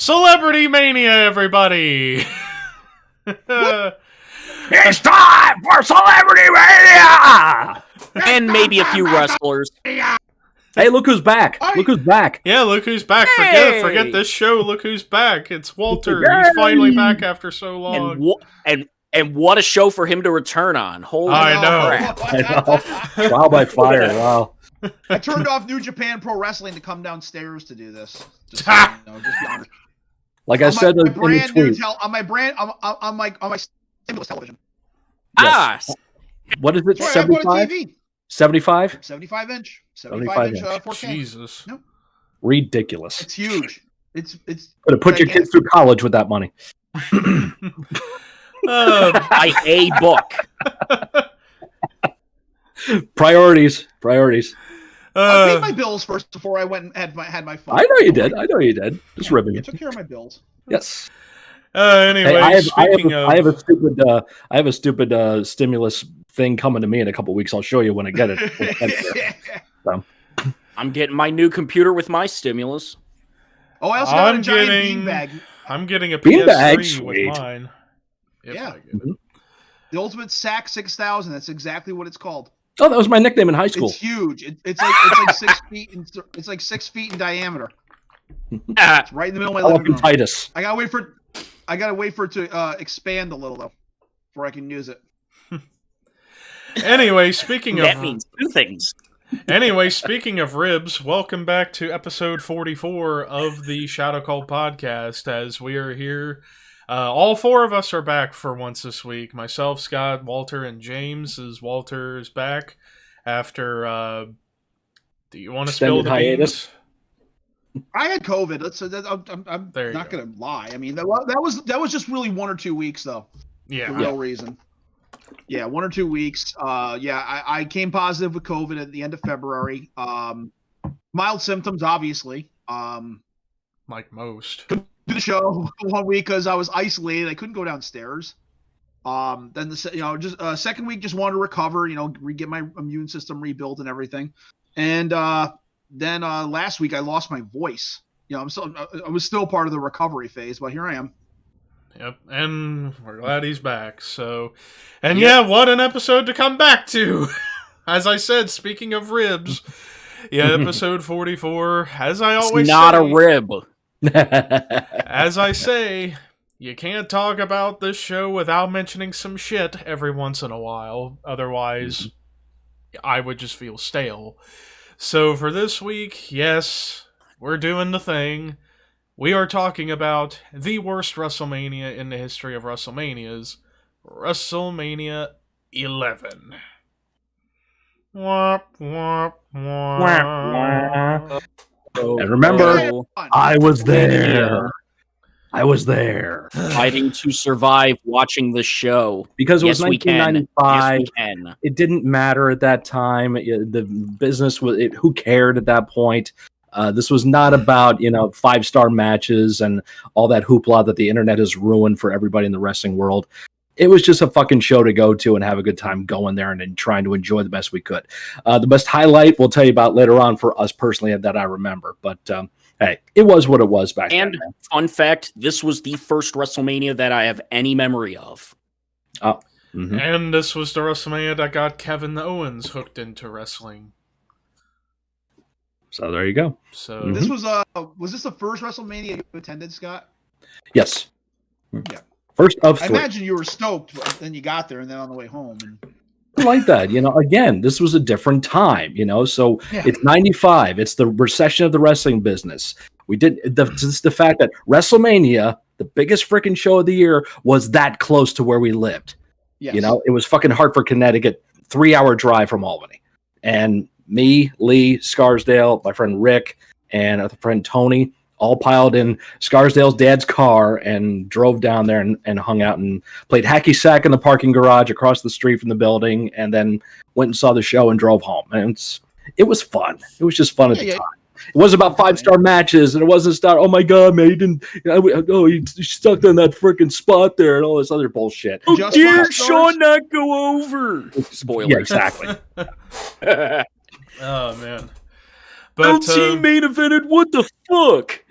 Celebrity Mania, everybody! It's time for Celebrity Mania! And maybe a few wrestlers. Hey, look who's back. Look who's back. Yeah, look who's back. Hey! Forget this show. Look who's back. It's Walter. Yay! He's finally back after so long. And what a show for him to return on. Holy crap. I know. Trial by fire. Wow. I turned off New Japan Pro Wrestling to come downstairs to do this. Just, just be honest. Like I said in the tweet. On my stimulus television. Yes. What is it? That's right, I bought a 75? TV. 75? 75 inch 4K. Jesus. Yep. Ridiculous. It's huge. It's Could have put your kids through college with that money. Buy a book. Priorities. I paid my bills first before I went and had my phone. I know you did. Just ribbing I it. took care of my bills. Yes. Anyway, I have a stupid stimulus thing coming to me in a couple weeks. I'll show you when I get it. So. I'm getting my new computer with my stimulus. Oh, I also got a giant beanbag. I'm getting a beanbag PS3 with mine. Yeah. The Ultimate Sack 6000. That's exactly what it's called. Oh, that was my nickname in high school. It's huge. It's like 6 feet. It's like 6 feet in diameter. It's right in the middle of my living room. Titus. I gotta wait for it to expand a little though, before I can use it. Anyway, speaking of that means two things. Anyway, speaking of ribs, welcome back to episode 44 of the Shadow Cult podcast. As we are here, all four of us are back for once this week. Myself, Scott, Walter, and James. As Walter is back after. Do you want to spill the beans? I had COVID. I'm not gonna lie. I mean, that was just really 1 or 2 weeks though. Yeah. For real reason. Yeah, 1 or 2 weeks. I came positive with COVID at the end of February. Mild symptoms, obviously. Like most. Couldn't do the show 1 week because I was isolated. I couldn't go downstairs. Then second week just wanted to recover. Get my immune system rebuilt and everything. And then last week I lost my voice. I was still part of the recovery phase, but here I am. Yep, and we're glad he's back. So, and yeah, what an episode to come back to. As I said, speaking of ribs, episode 44. As I always say, not a rib. As I say, you can't talk about this show without mentioning some shit every once in a while. Otherwise, I would just feel stale. So for this week, yes, we're doing the thing. We are talking about the worst WrestleMania in the history of WrestleManias, WrestleMania XI. Womp, womp, womp. And remember, I was there. Fighting to survive watching the show. Because it was 1995. Yes, we can. It didn't matter at that time. The business was who cared at that point. This was not about 5-star matches and all that hoopla that the internet has ruined for everybody in the wrestling world. It was just a fucking show to go to and have a good time going there and trying to enjoy the best we could. The best highlight we'll tell you about later on for us personally that I remember. But hey, it was what it was back then. And fun fact, this was the first WrestleMania that I have any memory of. Oh. Mm-hmm. And this was the WrestleMania that got Kevin Owens hooked into wrestling. So there you go. So this was this the first WrestleMania you attended, Scott? Yes. Yeah. First of 3. I imagine you were stoked, but then you got there and then on the way home. I like that. Again, this was a different time, so It's 95. It's the recession of the wrestling business. Just the fact that WrestleMania, the biggest freaking show of the year, was that close to where we lived. Yes. It was fucking Hartford, Connecticut, 3-hour drive from Albany. And me, Lee, Scarsdale, my friend Rick, and our friend Tony all piled in Scarsdale's dad's car and drove down there and hung out and played hacky sack in the parking garage across the street from the building, and then went and saw the show and drove home. And it was fun. It was just fun at the time. It wasn't about 5-star matches, and it wasn't oh my god, man, he didn't. He stuck on that freaking spot there, and all this other bullshit. Oh, dear Sean not go over? Spoiler. Yeah, exactly. Oh man. But LT main evented, what the fuck?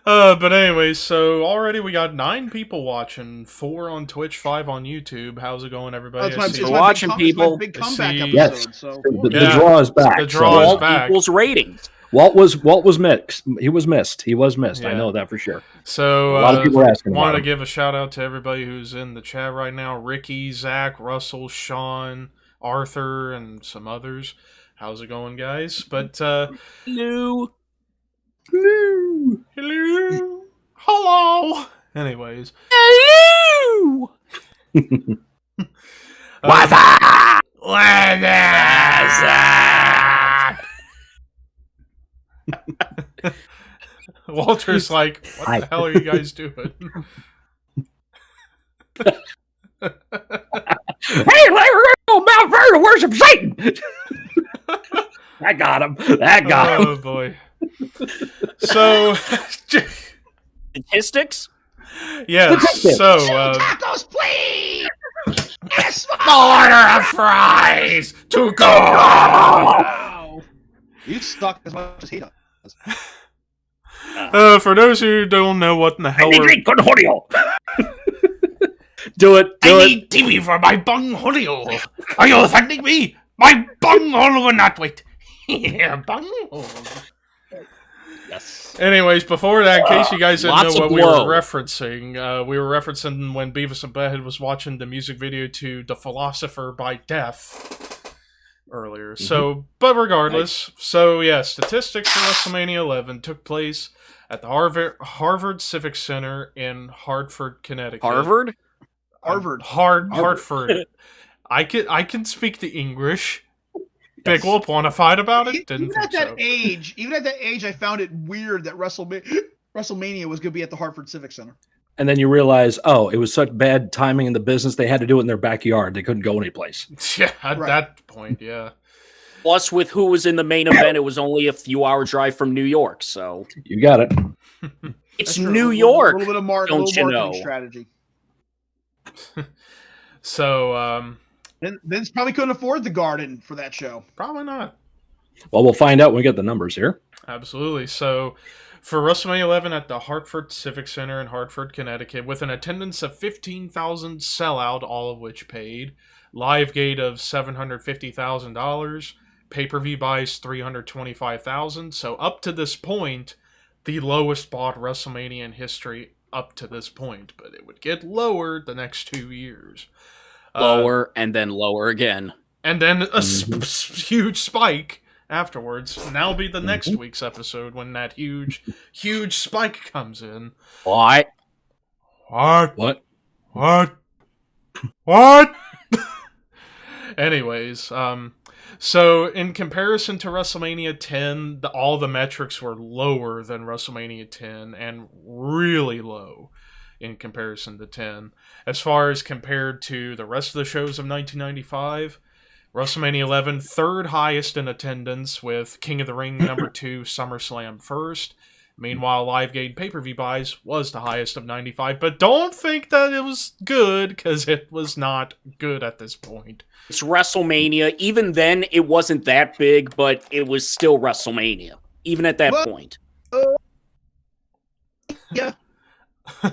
But anyways, so already we got 9 people watching, 4 on Twitch, 5 on YouTube. How's it going, everybody? It's I see- watching, people. It's my big comeback I see- Yes. episode. So The Yeah. draw is back. The draw is Walt back. equals ratings. Walt was missed. He was missed. I Yeah. know that for sure. So A lot of people are asking about wanted to him. give a shout out to everybody who's in the chat right now: Ricky, Zach, Russell, Sean, Arthur, and some others. How's it going, guys? But Hello. hello. Anyways, Hello. what's up? Walter's like, what Hi. the hell are you guys doing? Hey, Larry, Mount Vernon to worship Satan. That got him. Oh boy. So, Statistics? yeah. So, tacos, please. Yes, order of fries to go. wow. You suck as much as he does. For those who don't know what in the hell we're... Do it. I need TV for my bung holio. Are you offending me? My bung hole will not wait. Bung hole. Yes. Anyways, before that, in case you guys didn't Lots know of what we were blow. referencing, we were referencing when Beavis and Butthead was watching the music video to The Philosopher by Death earlier. So, but regardless, so yeah, statistics for WrestleMania 11 took place at the Harvard Civic Center in Hartford, Connecticut. Harvard? Hartford. I can speak the English. Big Whoop wantified about it? Didn't Even think at that so. age, I found it weird that WrestleMania was going to be at the Hartford Civic Center. And then you realize, oh, it was such bad timing in the business. They had to do it in their backyard. They couldn't go anyplace. Yeah, at Right. that point, yeah. Plus, with who was in the main event, it was only a few hour drive from New York, so You got it. it's That's true. New A York. little bit of don't you marketing know? strategy. So, Vince probably couldn't afford the Garden for that show. probably not. Well, we'll find out when we get the numbers here. Absolutely. So, for WrestleMania 11 at the Hartford Civic Center in Hartford, Connecticut, with an attendance of 15,000 sellout, all of which paid, live gate of $750,000, pay-per-view buys $325,000. So, up to this point, the lowest bought WrestleMania in history up to this point, but it would get lower the next 2 years. Lower and then lower again. And then a huge spike afterwards. And that'll be the next week's episode when that huge spike comes in. What? What? What? Anyways, so in comparison to WrestleMania 10, all the metrics were lower than WrestleMania 10 and really low in comparison to 10. As far as compared to the rest of the shows of 1995, WrestleMania 11, third highest in attendance, with King of the Ring number 2, SummerSlam first. Meanwhile, Live Gate pay-per-view buys was the highest of 95, but don't think that it was good, because it was not good at this point. It's WrestleMania. Even then, it wasn't that big, but it was still WrestleMania. Even at that Well- point. Yeah.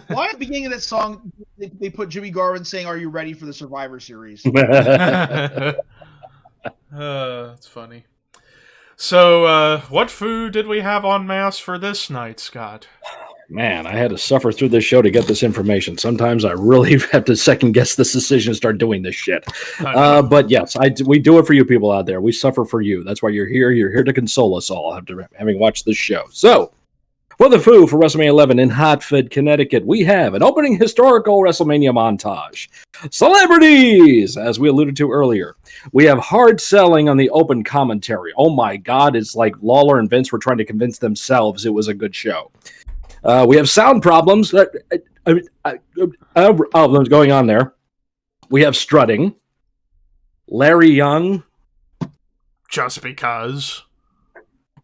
Why at the beginning of that song they put Jimmy Garvin saying, "Are you ready for the Survivor Series?" That's funny. So, what food did we have en masse for this night, Scott? Man, I had to suffer through this show to get this information. Sometimes I really have to second guess this decision and start doing this shit. But yes, we do it for you people out there. We suffer for you. That's why you're here. You're here to console us all after having watched this show. So, for the food for WrestleMania 11 in Hartford, Connecticut, we have an opening historical WrestleMania montage. Celebrities, as we alluded to earlier. We have hard selling on the open commentary. Oh my God, it's like Lawler and Vince were trying to convince themselves it was a good show. We have sound problems. Problems going on there. We have strutting. Larry Young. Just because.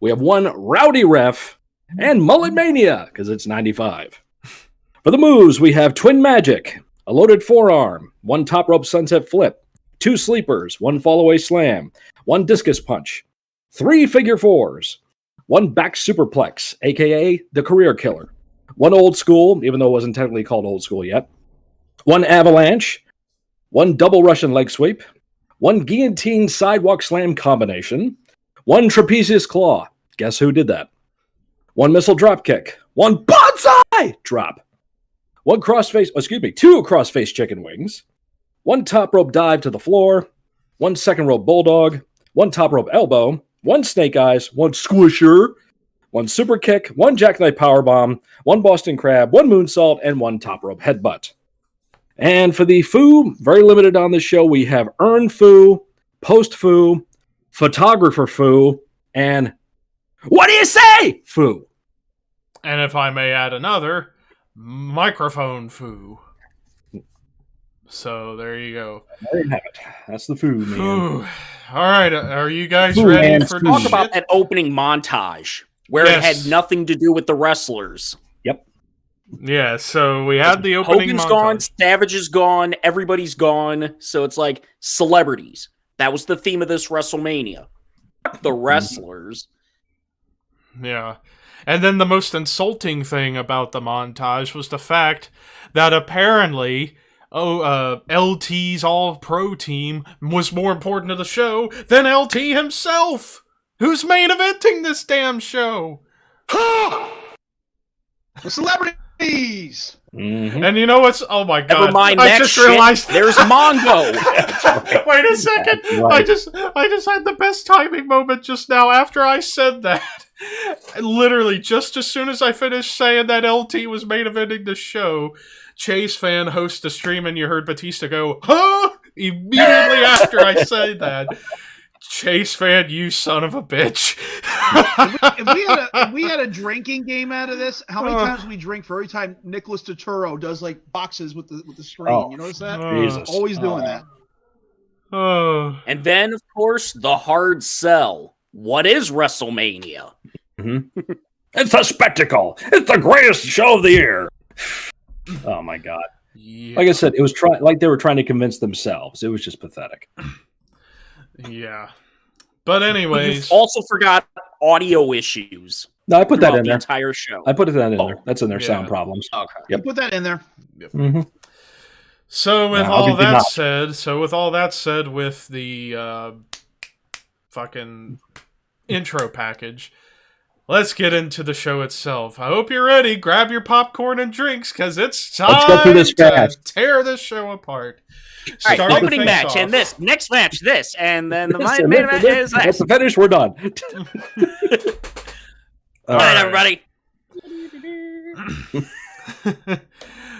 We have one rowdy ref. And Mullet Mania, because it's 95. For the moves, we have Twin Magic, a loaded forearm, one top rope sunset flip, 2 sleepers, 1 fallaway slam, 1 discus punch, 3 figure fours, 1 back superplex, aka the career killer, 1 old school, even though it wasn't technically called old school yet, 1 avalanche, 1 double Russian leg sweep, 1 guillotine sidewalk slam combination, 1 trapezius claw. Guess who did that? 1 missile drop kick, 1 bonsai drop, 2 crossface chicken wings, 1 top rope dive to the floor, 1 second rope bulldog, 1 top rope elbow, 1 snake eyes, 1 squisher, 1 super kick, 1 jackknife powerbomb, 1 Boston crab, 1 moonsault, and 1 top rope headbutt. And for the foo, very limited on this show, we have earn foo, post foo, photographer foo, and what do you say, foo? And if I may add another, microphone foo. So there you go. There you have it. That's the foo, man. All right, are you guys Foo, ready man. for Talk this about shit? that opening montage where it had nothing to do with the wrestlers. Yep. Yeah, so we had the opening Hogan's montage. gone, Savage is gone, everybody's gone. So it's like celebrities. That was the theme of this WrestleMania. The wrestlers. Yeah. And then the most insulting thing about the montage was the fact that apparently LT's All-Pro team was more important to the show than LT himself, who's main eventing this damn show. The celebrities. Mm-hmm. And you know what's... Oh my god. Never mind I that just shit. realized... There's Mongo. Wait a second. Right. I just had the best timing moment just now after I said that. Literally, just as soon as I finished saying that LT was main eventing the show, Chase Fan hosts a stream and you heard Batista go, huh? Immediately after I said that. Chase Fan, you son of a bitch. If we had a drinking game out of this, how many times we drink for every time Nicholas Turturro does like boxes with the screen? Oh. You notice that? Jesus. Always doing that. Oh. And then, of course, the hard sell. What is WrestleMania? Mm-hmm. It's a spectacle. It's the greatest show of the year. Oh my god! Yeah. Like I said, it was like they were trying to convince themselves. It was just pathetic. Yeah. But anyways. You've also forgot audio issues. No, I put that in the there. entire show. I put it in Oh. there. That's in their Yeah. sound problems. Okay. You put that in there. Mm-hmm. So with No, all obviously that not. said, with the fucking intro package, let's get into the show itself. I hope you're ready. Grab your popcorn and drinks, because it's time Let's go through this to fast. tear this show apart. All right, Starting opening things match, off. and this next match, this, and then the Listen, main event is That's this. the finish. We're done. All right, everybody.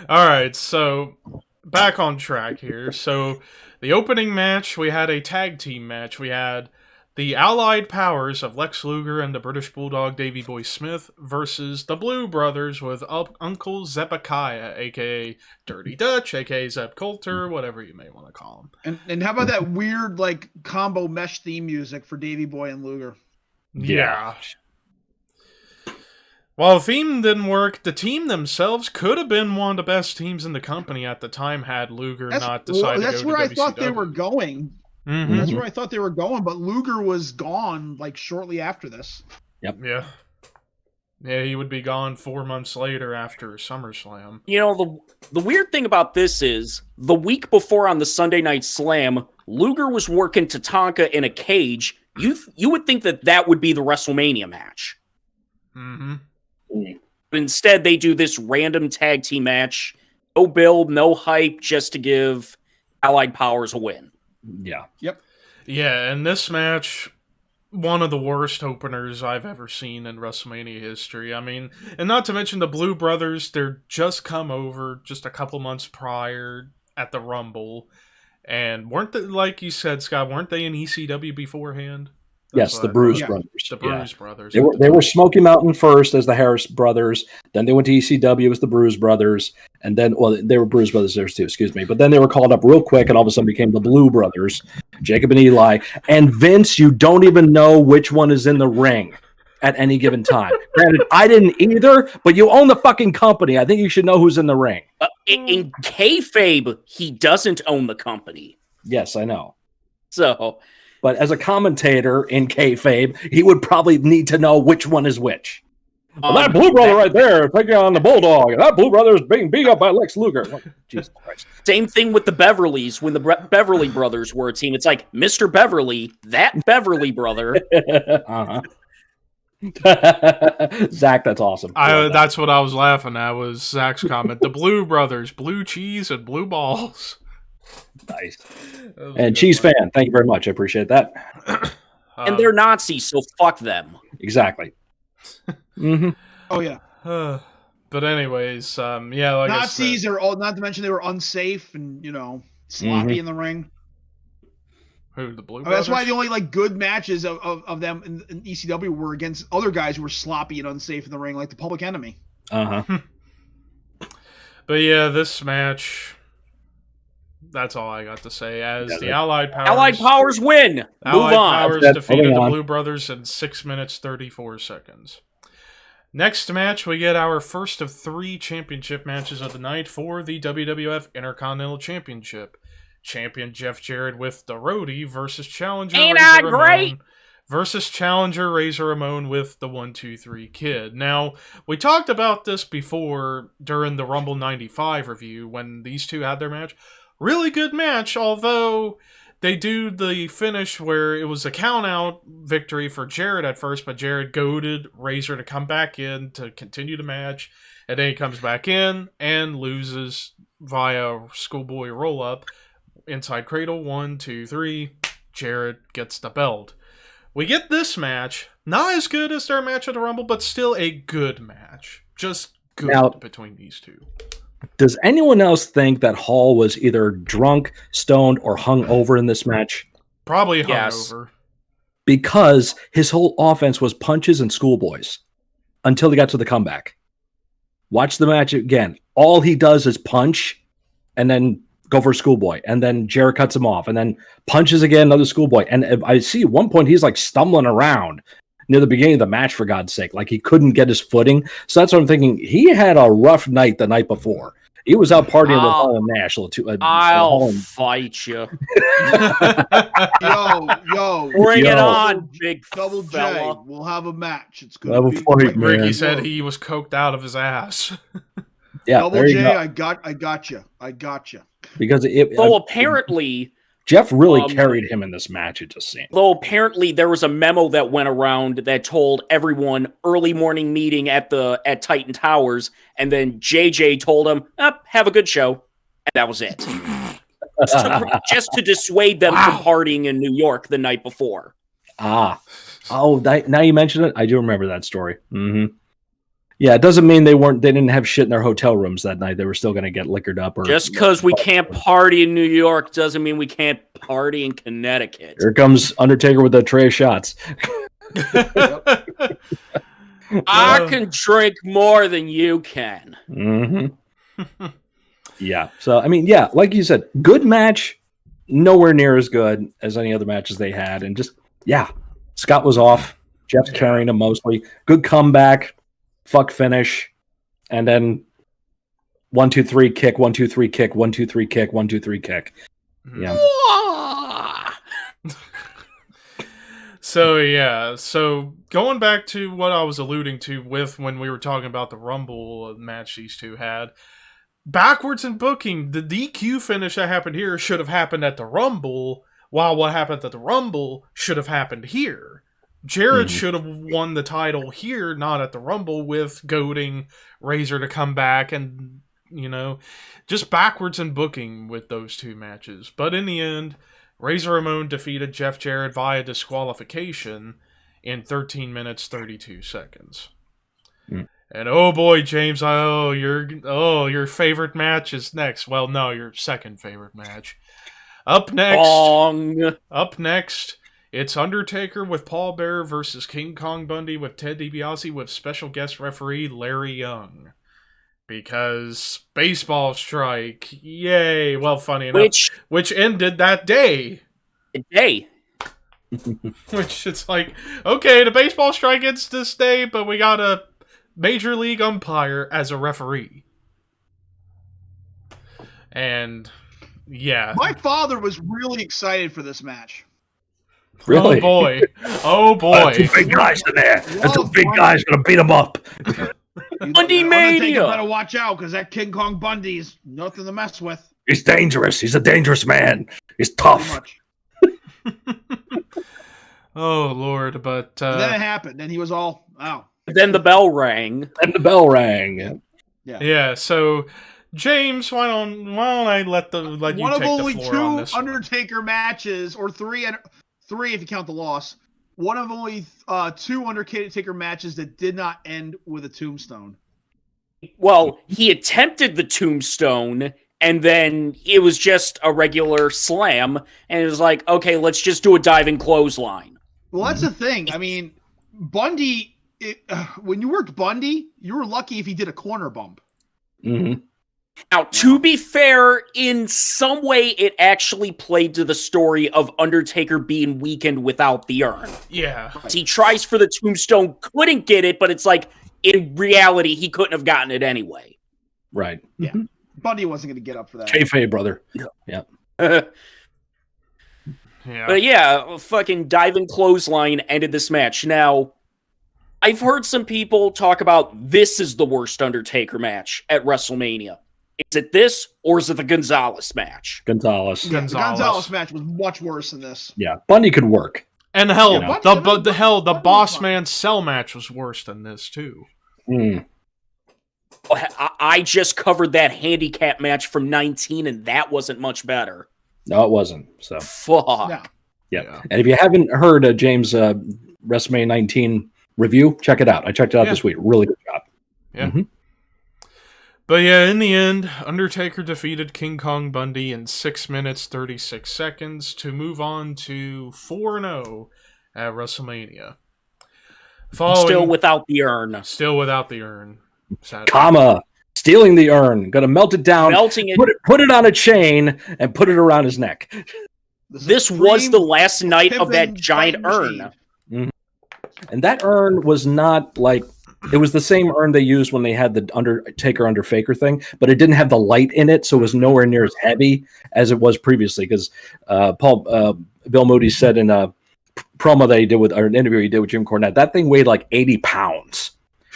All right, so back on track here. So the opening match, we had a tag team match. We had the allied powers of Lex Luger and the British Bulldog Davey Boy Smith versus the Blue Brothers with Uncle Zebekiah, a.k.a. Dirty Dutch, a.k.a. Zeb Coulter, whatever you may want to call him. And how about that weird like combo mesh theme music for Davey Boy and Luger? Yeah. While the theme didn't work, the team themselves could have been one of the best teams in the company at the time had Luger not decided That's to go where to I WCW. thought they were going. Mhm. That's where I thought they were going, but Luger was gone like shortly after this. Yeah. Yeah, he would be gone 4 months later after SummerSlam. You know, the weird thing about this is, the week before on the Sunday Night Slam, Luger was working Tatanka in a cage. You would think that would be the WrestleMania match. Mm-hmm. But instead, they do this random tag team match. No build, no hype, just to give Allied Powers a win. Yeah. Yeah, and this match, one of the worst openers I've ever seen in WrestleMania history. I mean, and not to mention the Blue Brothers, they're just come over just a couple months prior at the Rumble. And weren't they, like you said, Scott, weren't they in ECW beforehand? Yes, the Bruise Brothers. The Yeah. Bruise Brothers. They were Smoky Mountain first as the Harris Brothers. Then they went to ECW as the Bruise Brothers. And then, well, they were Bruise Brothers there too, excuse me. But then they were called up real quick and all of a sudden became the Blue Brothers, Jacob and Eli. And Vince, you don't even know which one is in the ring at any given time. Granted, I didn't either, but you own the fucking company. I think you should know who's in the ring. In kayfabe, he doesn't own the company. Yes, I know. So, but as a commentator in kayfabe, he would probably need to know which one is which. Well, that Blue Brother right there taking on the Bulldog, and that Blue Brother is being beat up by Lex Luger. Like, Jesus Christ. Same thing with the Beverleys. When the Beverly brothers were a team, it's like Mr. Beverly, that Beverly brother. Uh-huh. Zach, that's awesome. That's what I was laughing at, was Zach's comment. The Blue Brothers, blue cheese and blue balls. Nice. And Cheese fan, thank you very much. I appreciate that. And they're Nazis, so fuck them. Exactly. Mm-hmm. Oh yeah. But anyways, yeah, like Nazis are all. Not to mention they were unsafe and sloppy in the ring. Who, the Blue I mean, Brothers? that's why the only good matches of them in ECW were against other guys who were sloppy and unsafe in the ring, like the Public Enemy. But yeah, this match. That's all I got to say. As the Allied Powers win. Allied Move on. Powers defeated the Blue Brothers in 6 minutes 34 seconds. Next match, we get our first of 3 championship matches of the night for the WWF Intercontinental Championship. Champion Jeff Jarrett with the Roadie versus Challenger Razor Ramon with the 1-2-3 Kid. Now, we talked about this before during the Rumble 95 review when these two had their match. Really good match, although they do the finish where it was a count-out victory for Jarrett at first, but Jarrett goaded Razor to come back in to continue the match, and then he comes back in and loses via schoolboy roll-up. Inside cradle, 1, 2, 3. Jarrett gets the belt. We get this match, not as good as their match at the Rumble, but still a good match. Just good between these two. Does anyone else think that Hall was either drunk, stoned, or hung over in this match? Probably hung over. Because his whole offense was punches and schoolboys until he got to the comeback. Watch the match again. All he does is punch and then go for a schoolboy. And then Jarrett cuts him off and then punches again, another schoolboy. And I see at one point he's like stumbling around near the beginning of the match, for God's sake. Like he couldn't get his footing. So that's what I'm thinking. He had a rough night the night before. He was out partying with Hall and Nash. I'll fight you. Yo. Bring it on, big Double fella. J. We'll have a match. It's going to be fight, man. Ricky said he was coked out of his ass. Yeah, Double J, I got you. Because apparently Jeff really carried him in this match, it just seemed. Though apparently there was a memo that went around that told everyone early morning meeting at Titan Towers, and then JJ told him, have a good show. And that was it. just to dissuade them from partying in New York the night before. Now you mention it, I do remember that story. Mm-hmm. Yeah, it doesn't mean they didn't have shit in their hotel rooms that night. They were still going to get liquored up. Just because we can't party in New York doesn't mean we can't party in Connecticut. Here comes Undertaker with a tray of shots. I can drink more than you can. Mm-hmm. Yeah. So, I mean, yeah, like you said, good match, nowhere near as good as any other matches they had. And just, Scott was off. Jeff's carrying him mostly. Good comeback. Fuck finish, and then 1, 2, 3 kick, 1, 2, 3 kick, 1, 2, 3 kick, 1, 2, 3 kick. Yeah. So going back to what I was alluding to with when we were talking about the Rumble match these two had, backwards in booking, the DQ finish that happened here should have happened at the Rumble, while what happened at the Rumble should have happened here. Jarrett should have won the title here, not at the Rumble, with goading Razor to come back and, just backwards in booking with those two matches. But in the end, Razor Ramon defeated Jeff Jarrett via disqualification in 13 minutes, 32 seconds. And oh boy, James, your favorite match is next. Well, no, your second favorite match. Up next, it's Undertaker with Paul Bearer versus King Kong Bundy with Ted DiBiase with special guest referee Larry Young. Because baseball strike, yay! Well, funny enough, which ended that day. Which it's like, okay, the baseball strike ends this day, but we got a major league umpire as a referee. And yeah, my father was really excited for this match. Really? Oh boy. Oh boy. Two big guys in there. There's two big guys gonna beat him up. Bundy Mania! Undertaker better watch out, because that King Kong Bundy's nothing to mess with. He's dangerous. He's a dangerous man. He's Pretty tough. much. Oh Lord, but And then it happened. Then he was all, wow. Then the bell rang. And the bell rang. yeah. So James, why don't I let you One of take only the floor on two this one. Undertaker matches, or three if you count the loss. One of only two Undertaker matches that did not end with a tombstone. Well, he attempted the tombstone, and then it was just a regular slam, and it was like, okay, let's just do a diving clothesline. Well, that's the thing. I mean, Bundy, when you worked Bundy, you were lucky if he did a corner bump. Mm-hmm. Now, to be fair, in some way, it actually played to the story of Undertaker being weakened without the urn. Yeah. He tries for the tombstone, couldn't get it, but it's like, in reality, he couldn't have gotten it anyway. Right. Yeah. Mm-hmm. Bundy wasn't going to get up for that. Kayfabe, brother. Yeah. But yeah, fucking diving clothesline ended this match. Now, I've heard some people talk about this is the worst Undertaker match at WrestleMania. Is it this, or is it the Gonzalez match? Gonzalez. Yeah, the Gonzalez match was much worse than this. Yeah. Bundy could work. And hell, You know. the Boss Man Cell match was worse than this too. Mm. I just covered that handicap match from 19, and that wasn't much better. No, it wasn't. So Fuck. No. yeah. And if you haven't heard James' WrestleMania 19 review, check it out. I checked it out this week. Really good job. Yeah. Mm-hmm. But yeah, in the end, Undertaker defeated King Kong Bundy in 6 minutes 36 seconds to move on to 4-0 at WrestleMania. Still without the urn. Still without the urn. Sadly. Comma. Stealing the urn. Gonna melt it down. Melting it. Put it on a chain and put it around his neck. This was the last night of that giant urn. Mm-hmm. And that urn was not like... It was the same urn they used when they had the Undertaker under Faker thing, but it didn't have the light in it, so it was nowhere near as heavy as it was previously. Because Bill Moody said in a promo that he did or an interview he did with Jim Cornette, that thing weighed like 80 pounds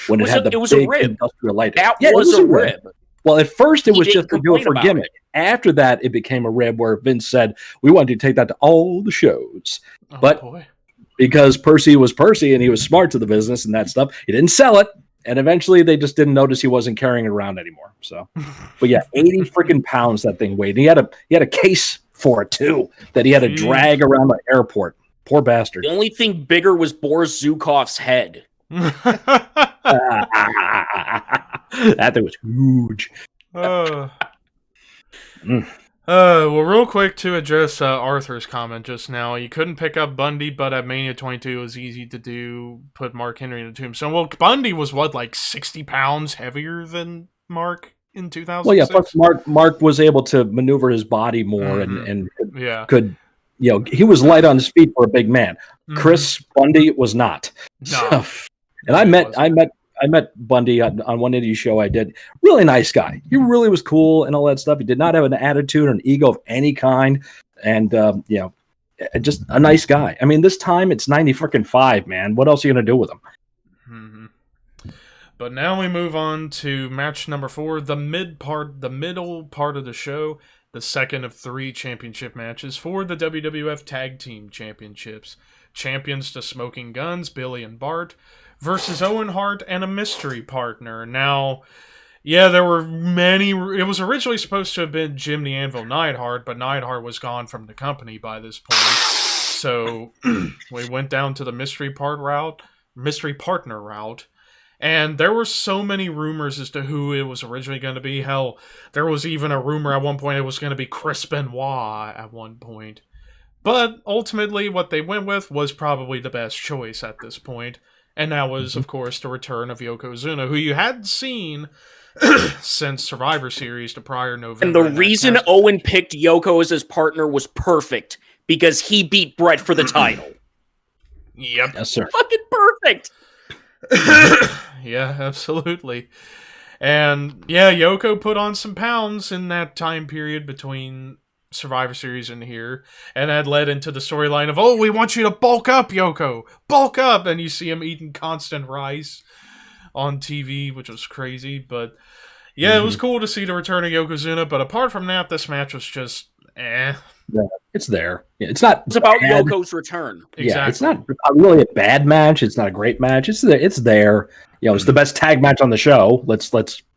when it had the big industrial light. That was a rib. Well, at first it was just to do it for gimmick. After that, it became a rib where Vince said, "We want you to take that to all the shows." Oh, but boy. Because Percy was Percy and he was smart to the business and that stuff, he didn't sell it. And eventually they just didn't notice he wasn't carrying it around anymore. So, but yeah, 80 freaking pounds that thing weighed. And he had a case for it too that he had to drag around the airport. Poor bastard. The only thing bigger was Boris Zhukov's head. That thing was huge. Well, real quick to address Arthur's comment just now. You couldn't pick up Bundy, but at Mania 22 it was easy to do. Put Mark Henry in the tombstone. Well, Bundy was like 60 pounds heavier than Mark in 2006. Well, yeah. Plus, Mark was able to maneuver his body more and could he was light on his feet for a big man. Mm-hmm. Chris Bundy was not. No. And I met Bundy on one indie show I did. Really nice guy. He really was cool and all that stuff. He did not have an attitude or an ego of any kind. And, just a nice guy. I mean, this time it's 90-5, man. What else are you going to do with him? Mm-hmm. But now we move on to match number 4, the middle part of the show, the second of 3 championship matches for the WWF Tag Team Championships. Champions to Smoking Guns, Billy and Bart, versus Owen Hart and a mystery partner. Now, yeah, there were many... It was originally supposed to have been Jim the Anvil Neidhart, but Neidhart was gone from the company by this point. So we went down to the mystery partner route. And there were so many rumors as to who it was originally going to be. Hell, there was even a rumor at one point it was going to be Chris Benoit at one point. But ultimately, what they went with was probably the best choice at this point. And that was, of course, the return of Yokozuna, who you hadn't seen since Survivor Series the prior November. And the reason Owen picked Yoko as his partner was perfect, because he beat Brett for the title. Yep. Yes, sir. Fucking perfect! Yeah, absolutely. And, yeah, Yoko put on some pounds in that time period between Survivor Series in here, and that led into the storyline of, oh, we want you to bulk up, Yoko, bulk up, and you see him eating constant rice on TV, which was crazy, but yeah, it was cool to see the return of Yokozuna, but apart from that, this match was just, Yeah, it's there. Yeah, it's not. It's about bad. Yoko's return. Exactly. Yeah, it's not really a bad match. It's not a great match. It's there. It's there. You know, it's the best tag match on the show. Let's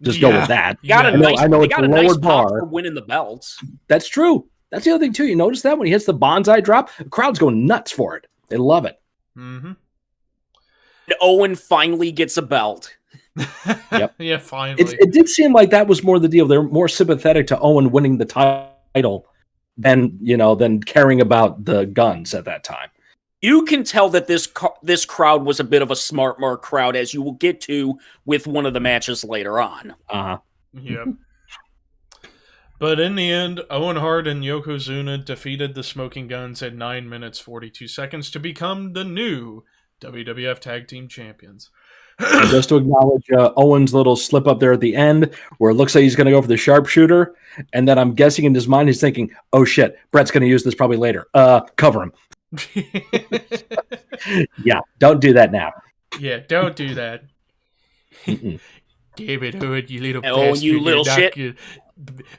just go with that. Got a Yeah. nice, I know they it's got a a nice lowered pop bar. for winning the belts. That's true. That's the other thing too. You notice that when he hits the bonsai drop, the crowd's going nuts for it. They love it. Mm-hmm. Owen finally gets a belt. Yep. Yeah, finally. It did seem like that was more the deal. They're more sympathetic to Owen winning the title than caring about the guns at that time. You can tell that this crowd was a bit of a smart mark crowd, as you will get to with one of the matches later on. Uh-huh. Yep. But in the end, Owen Hart and Yokozuna defeated the Smoking Guns at 9 minutes 42 seconds to become the new WWF Tag Team Champions. And just to acknowledge Owen's little slip up there at the end, where it looks like he's going to go for the sharpshooter, and then I'm guessing in his mind he's thinking, "Oh shit, Brett's going to use this probably later. Cover him." Yeah, don't do that now. Yeah, don't do that. Mm-mm. Damn it, Owen, you little Oh, bastard. you little shit.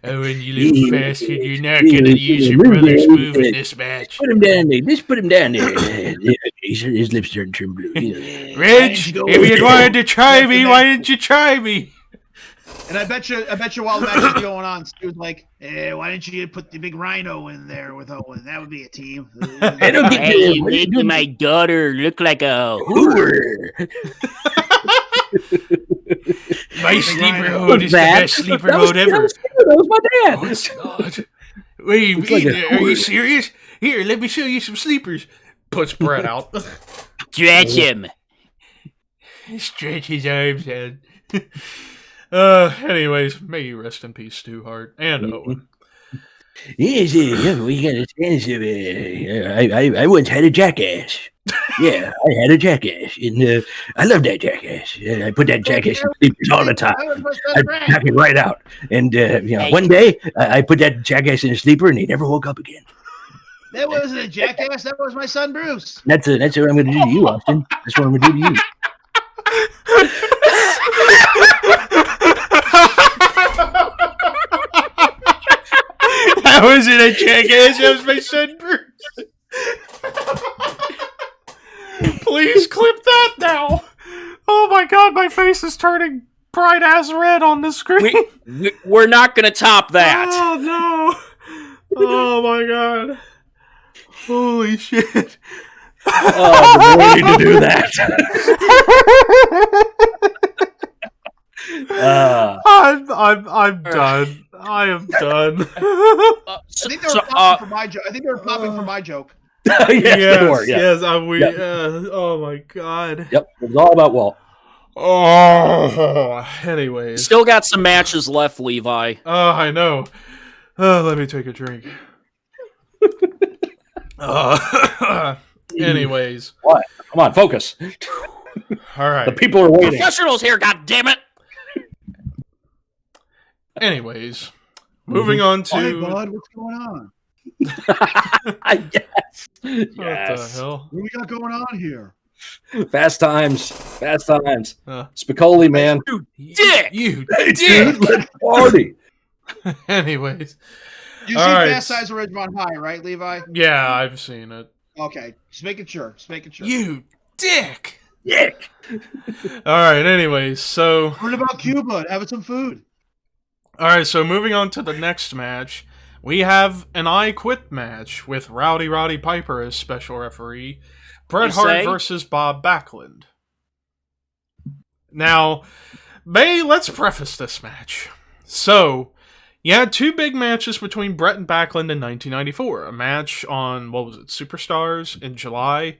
Owen, you little bastard, you're not going to use your brother's move in this match. Put him down there. Just put him down there. His lips starting to turn blue. Reg, if you wanted to try me, why didn't you try me? And I bet you while the match is going on, Stu's like, "Hey, why didn't you put the big rhino in there with Owen? That would be a team." I don't get Hey, what are you making doing? my daughter look like a My sleeper Rhino. mode is the That- best sleeper that was- mode ever. That was my dad. Oh, it's not. Wait, It's like a are you horde. serious? Here, let me show you some sleepers. Puts Brett out. stretch him. Stretch his arms out. Anyways, may you rest in peace, Stu Hart and Owen. Yes, we got a chance of I once had a jackass. Yeah, I had a jackass, and I love that jackass. I put that jackass in sleepers all the time. I knock it right out. And one day I put that jackass in a sleeper, and he never woke up again. That wasn't a jackass. That was my son Bruce. That's what I'm going to do to you, Austin. That's what I'm going to do to you. That wasn't a jackass, that was my son Bruce. Please clip that now. Oh my god, my face is turning bright ass red on the screen. We're not going to top that. Oh no. Oh my god. Holy shit. Oh, we need to do that. I'm done. I am done. I think they were popping for my joke. I think they were popping for my joke. Yes, they were, yeah. yes, Yep. oh my god. Yep, it was all about Walt. Oh, anyways. Still got some matches left, Levi. Oh, I know. Let me take a drink. Anyways. What? Come on, focus. All right. The people are waiting. Professionals here, goddammit! Anyways. Moving on Hey, to... bud, what's going on? Yes. What Yes. the hell? What we got going on here? Fast times. Fast times. Uh. Spicoli, man. Dick! You Hey, dick! dude, let's party. Anyways. You All see right. Fast Times at Ridgemont High, right, Levi? Yeah, I've seen it. Okay, just making sure. Just making sure. You dick! Dick. All right, anyways, so... What about Cuba? Having some food. All right, so moving on to the next match, we have an I Quit match with Roddy Piper as special referee, Bret You Hart say? versus Bob Backlund. Now, let's preface this match. So, you had two big matches between Bret and Backlund in 1994. A match on, Superstars in July.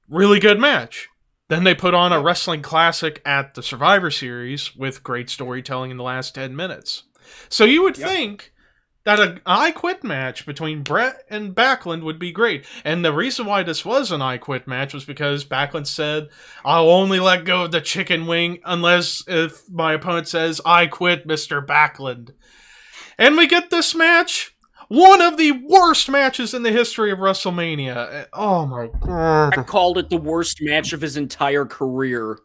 Really good match. Then they put on a wrestling classic at the Survivor Series with great storytelling in the last 10 minutes. So you would think that an I Quit match between Bret and Backlund would be great. And the reason why this was an I Quit match was because Backlund said, I'll only let go of the chicken wing unless if my opponent says, I quit, Mr. Backlund. And we get this match. One of the worst matches in the history of WrestleMania. Oh my god. I called it the worst match of his entire career.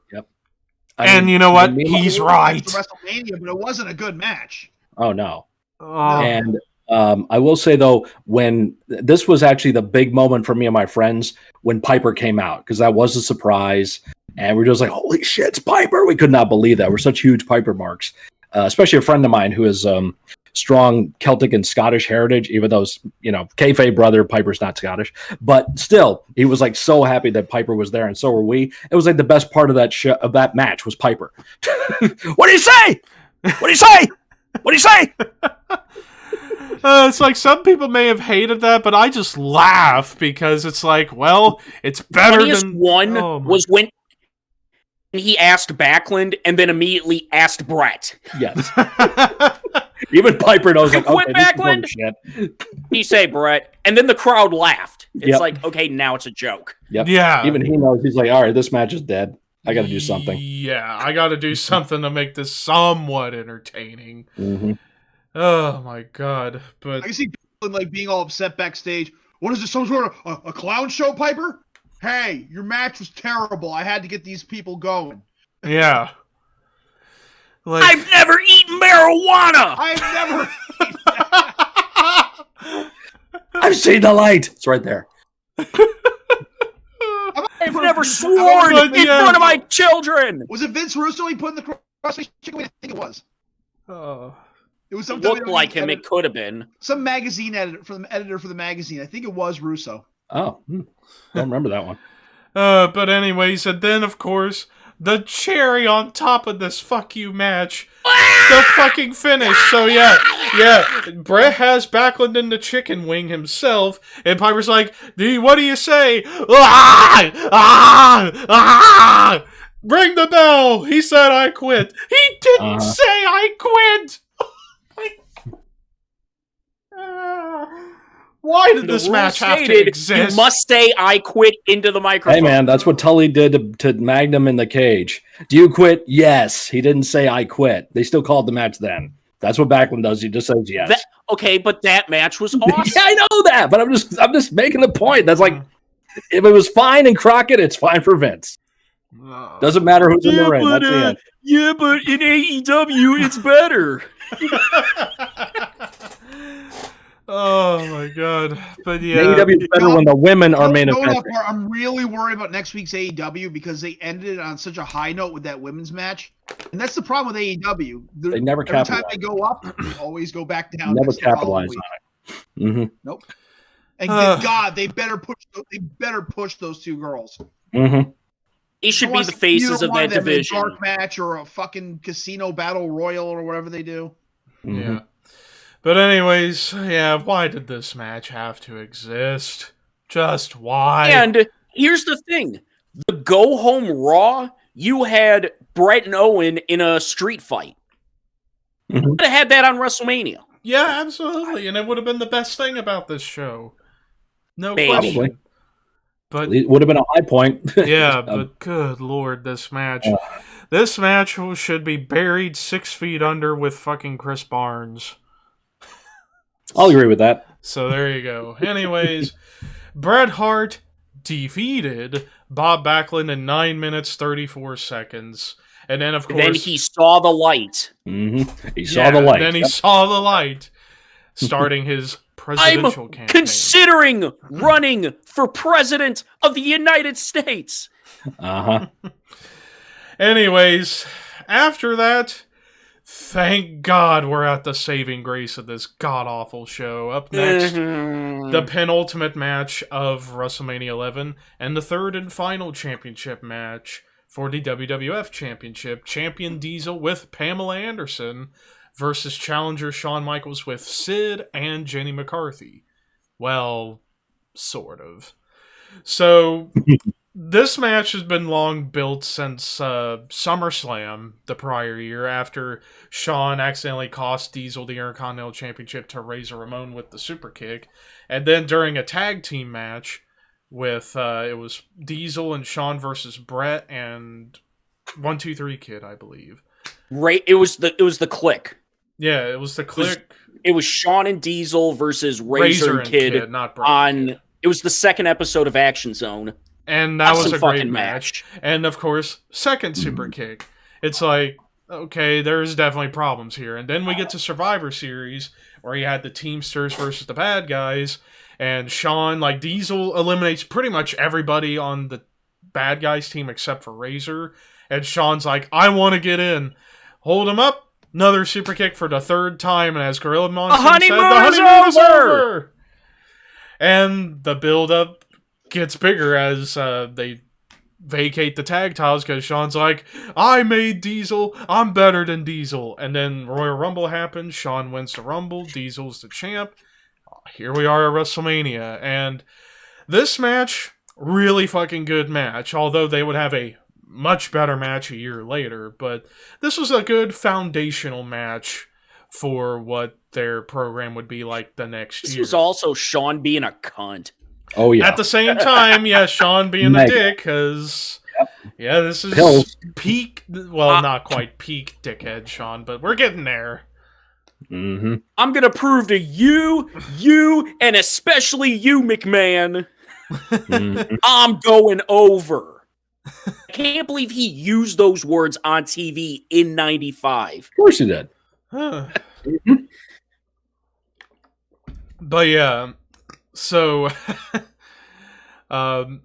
And you know what? me- He's It right. was WrestleMania, but it wasn't a good match. Oh no. Oh. And I will say though, when this was actually the big moment for me and my friends when Piper came out, because that was a surprise, and we're just like, "Holy shit, it's Piper!" We could not believe that. We're such huge Piper marks, especially a friend of mine who is strong Celtic and Scottish heritage. Even though kayfabe brother Piper's not Scottish, but still, he was like so happy that Piper was there, and so were we. It was like the best part of that match was Piper. What do you say? What do you say? What do you say? It's like some people may have hated that, but I just laugh because it's like, well, it's better Funniest than one Oh, my- was when he asked Backlund and then immediately asked Brett. Yes. Even Piper knows, like, Quit okay, this is Backlund? bullshit. He say Brett, and then the crowd laughed. It's Yep. like, okay, now it's a joke. Yep. Yeah. Even he knows. He's like, all right, this match is dead. I got to do something. Yeah, I got to do something to make this somewhat entertaining. Mm-hmm. Oh my god! But I can see people like being all upset backstage. What is this? Some sort of a clown show, Piper? Hey, your match was terrible. I had to get these people going. yeah, like I've never eaten marijuana! I've never. I've seen the light. It's right there. I've never sworn But, in yeah. front of my children! Was it Vince Russo he put in the CrossFit chicken wing? I think it was. oh. It was some Looked WWE like him, editor- it could have been. some magazine editor for the magazine. I think it was Russo. Oh, don't remember that one. But anyways, and then of course the cherry on top of this fuck you match, the fucking finish. So yeah, Brett has Backlund in the chicken wing himself, and Piper's like, "What do you say? Ah! Ah! Ah! Ring the bell." He said, "I quit." He didn't say I quit. Why did this The match rule have to stated, exist? You must say I quit into the microphone. Hey, man, that's what Tully did to Magnum in the cage. Do you quit? Yes. He didn't say I quit. They still called the match then. That's what Backlund does. He just says yes. Okay, but that match was awesome. Yeah, I know that, but I'm just making the point. That's like, if it was fine in Crockett, it's fine for Vince. Doesn't matter who's in the ring. That's the end. Yeah, but in AEW, it's better. Oh my god! But yeah, AEW is better when the women are main Going event. up part, I'm really worried about next week's AEW because they ended it on such a high note with that women's match, and that's the problem with AEW. They never Every time capitalize. they go up, they always go back down. Never next the following capitalize week. on it. Mm-hmm. Nope. And God, they better push those two girls. Mm-hmm. They should I be wanna the see faces either of one that them in a division. dark match or a fucking casino battle royal or whatever they do. Mm-hmm. yeah. But anyways, yeah. Why did this match have to exist? Just why? And here's the thing. The Go Home Raw, you had Brett and Owen in a street fight. Mhm. You could have had that on WrestleMania. Yeah, absolutely, and it would have been the best thing about this show. No Maybe. question. But It would have been a high point. yeah, but good lord, this match. This match should be buried 6 feet under with fucking Chris Barnes. I'll agree with that. So there you go. Anyways, Bret Hart defeated Bob Backlund in 9 minutes 34 seconds. And then, of course... Then he saw the light. Mm-hmm. He saw the light. Then he saw the light, starting his presidential campaign. Considering running for president of the United States. Uh-huh. Anyways, after that, thank God we're at the saving grace of this god-awful show. Up next, the penultimate match of WrestleMania 11, and the third and final championship match for the WWF Championship. Champion Diesel with Pamela Anderson versus challenger Shawn Michaels with Sid and Jenny McCarthy. Well, sort of. So... This match has been long built since SummerSlam the prior year, after Shawn accidentally cost Diesel the Intercontinental Championship to Razor Ramon with the super kick. And then during a tag team match with, it was Diesel and Shawn versus Brett and 1-2-3 Kid, I believe. Right, it was the Click. Yeah, it was the Click. It was Shawn and Diesel versus Razor and Kid not Brand Kid. It was the second episode of Action Zone. And that was a great fucking match. And of course, second super kick. It's like, okay, there's definitely problems here. And then we get to Survivor Series, where you had the Teamsters versus the bad guys. And Shawn, like, Diesel eliminates pretty much everybody on the bad guys team except for Razor. And Shawn's like, I want to get in. Hold him up. Another super kick for the third time. And as Gorilla Monsoon said, the honeymoon is over! And the build-up gets bigger as they vacate the tag titles because Shawn's like, I made Diesel, I'm better than Diesel. And then Royal Rumble happens, Shawn wins the Rumble, Diesel's the champ. Here we are at WrestleMania, and this match, really fucking good match, although they would have a much better match a year later, but this was a good foundational match for what their program would be like the next year. This was also Shawn being a cunt. Oh, yeah. At the same time, yeah, Shawn being a dick, because, yeah, this is peak, well, not quite peak dickhead Shawn, but we're getting there. Mm-hmm. I'm going to prove to you, and especially you, McMahon, I'm going over. I can't believe he used those words on TV in 95. Of course he did. But yeah, so, but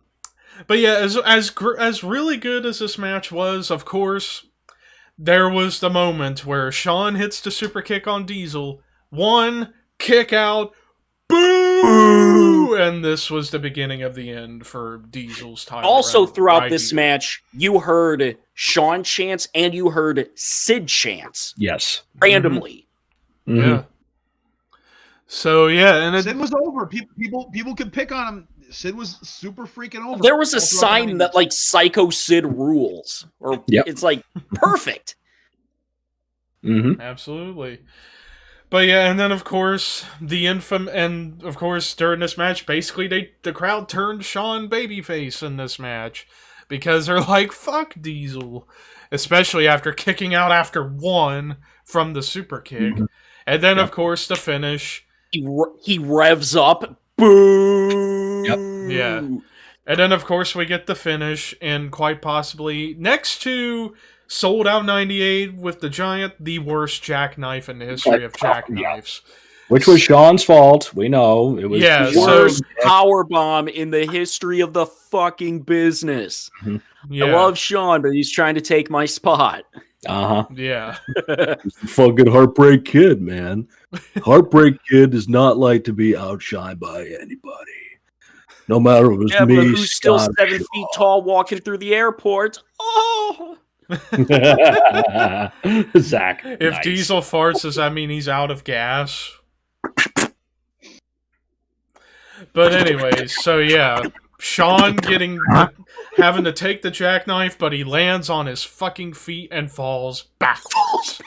yeah, as really good as this match was, of course, there was the moment where Shawn hits the super kick on Diesel, one kick out, boo, and this was the beginning of the end for Diesel's time. Also, throughout this match, you heard Shawn chants and you heard Sid chants. Yes, randomly. Mm-hmm. Yeah. So yeah, and Sid was over. People could pick on him. Sid was super freaking over. There was a sign that like Psycho Sid rules, or it's like perfect. Mm-hmm. Absolutely. But yeah, and then of course during this match, basically the crowd turned Shawn babyface in this match because they're like, fuck Diesel, especially after kicking out after one from the super kick, and then of course the finish. He revs up. Boo! Yep. Yeah. And then, of course, we get the finish, and quite possibly, next to Sold Out 98 with the Giant, the worst jackknife in the history of jackknives. Which was Shawn's fault. We know. It was the worst powerbomb in the history of the fucking business. Yeah. I love Shawn, but he's trying to take my spot. Uh-huh. Yeah. Fucking Heartbreak Kid, man. Heartbreak Kid does not like to be outshined by anybody. No matter if it's me, but who's still Scott, 7 feet tall walking through the airport? Oh! Zach. If Diesel farts, does that mean he's out of gas? But anyways, so yeah. Shawn having to take the jackknife, but he lands on his fucking feet and falls backwards.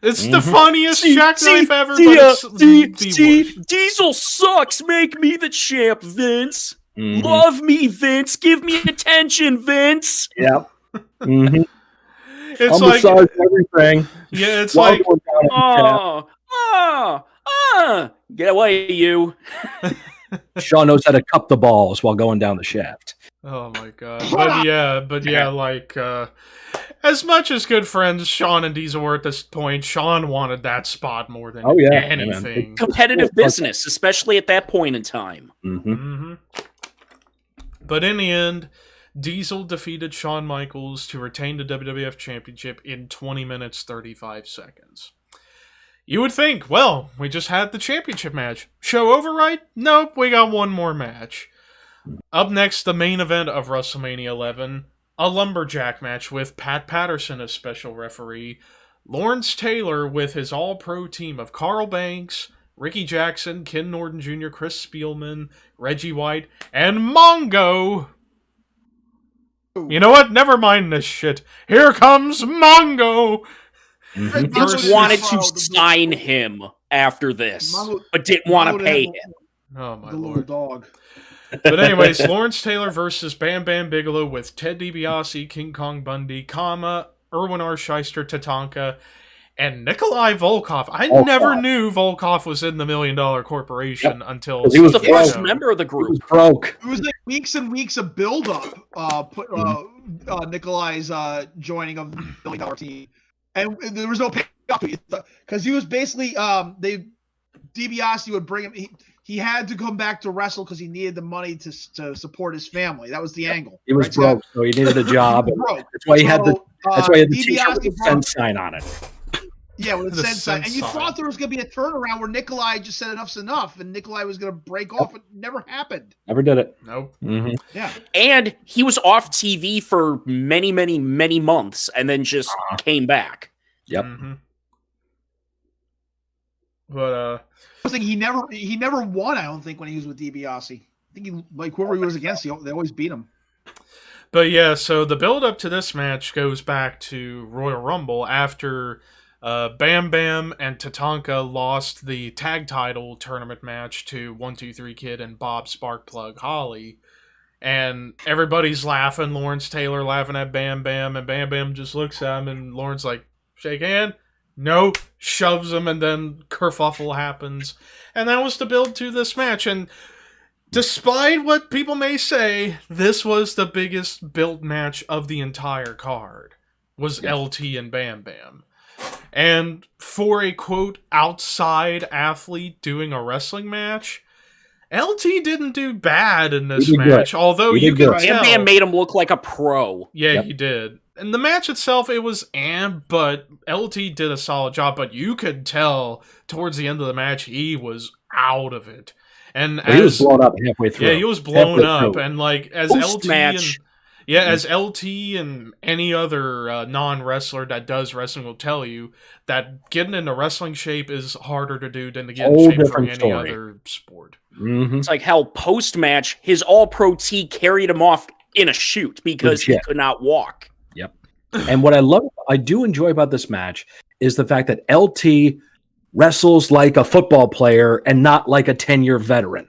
It's the funniest jackknife ever, but it's the worst. Diesel sucks. Make me the champ, Vince. Love me, Vince. Give me attention, Vince. Yep. Mm-hmm. It's like everything. Yeah, it's like get away, you. Shawn knows how to cup the balls while going down the shaft. Oh my god. But yeah, like as much as good friends Shawn and Diesel were at this point, Shawn wanted that spot more than anything. Competitive business, especially at that point in time. But in the end, Diesel defeated Shawn Michaels to retain the WWF Championship in 20 minutes 35 seconds. You would think, well, we just had the championship match. Show over, right? Nope, we got one more match. Up next, the main event of WrestleMania 11, a lumberjack match with Pat Patterson as special referee, Lawrence Taylor with his all-pro team of Carl Banks, Ricky Jackson, Ken Norton Jr., Chris Spielman, Reggie White, and Mongo. You know what? Never mind this shit. Here comes Mongo! Vince wanted to sign him after this, but didn't want to pay him. Oh my the lord. little dog. But anyways, Lawrence Taylor versus Bam Bam Bigelow with Ted DiBiase, King Kong Bundy, Erwin R. Shyster, Tatanka, and Nikolai Volkov. I never knew Volkov was in the $1 Million Corporation until he was the first member of the He group. was broke. It was like weeks and weeks of build-up. Nikolai's joining of the $1 Million team, and there was no payoff because he was basically DiBiase would bring him. He had to come back to wrestle because he needed the money to support his family. That was the angle. He was broke, so he needed a job. That's why he had the T-shirt with the send sign on it. Yeah, with the send sign. And you sign. thought there was going to be a turnaround where Nikolai just said enough's enough, and Nikolai was going to break off. It never happened. Never did it. Nope. Mm-hmm. Yeah. And he was off TV for many, many, many months, and then just came back. Yep. Mm-hmm. But I think he never won. I don't think when he was with DiBiase. I think whoever he was against, they always beat him. But yeah, so the build up to this match goes back to Royal Rumble after Bam Bam and Tatanka lost the tag title tournament match to 1-2-3 Kid and Bob Sparkplug Holly. And everybody's laughing. Lawrence Taylor laughing at Bam Bam, and Bam Bam just looks at him, and Lawrence like, shake hand? No, shoves him, and then kerfuffle happens. And that was the build to this match. And despite what people may say, this was the biggest build match of the entire card. Was LT and Bam Bam. And for a, quote, outside athlete doing a wrestling match, LT didn't do bad in this match, although you could tell. Bam Bam made him look like a pro. Yeah, he did. And the match itself, it was but LT did a solid job, but you could tell towards the end of the match, he was out of it. And he was blown up halfway through. Yeah, he was blown up. And like, as Post-match. as LT and any other non-wrestler that does wrestling will tell you, that getting into wrestling shape is harder to do than to get in shape for any other sport. Mm-hmm. It's like how post-match, his all-pro T carried him off in a shoot because he could not walk. Yep. And what I do enjoy about this match is the fact that LT wrestles like a football player and not like a 10-year veteran.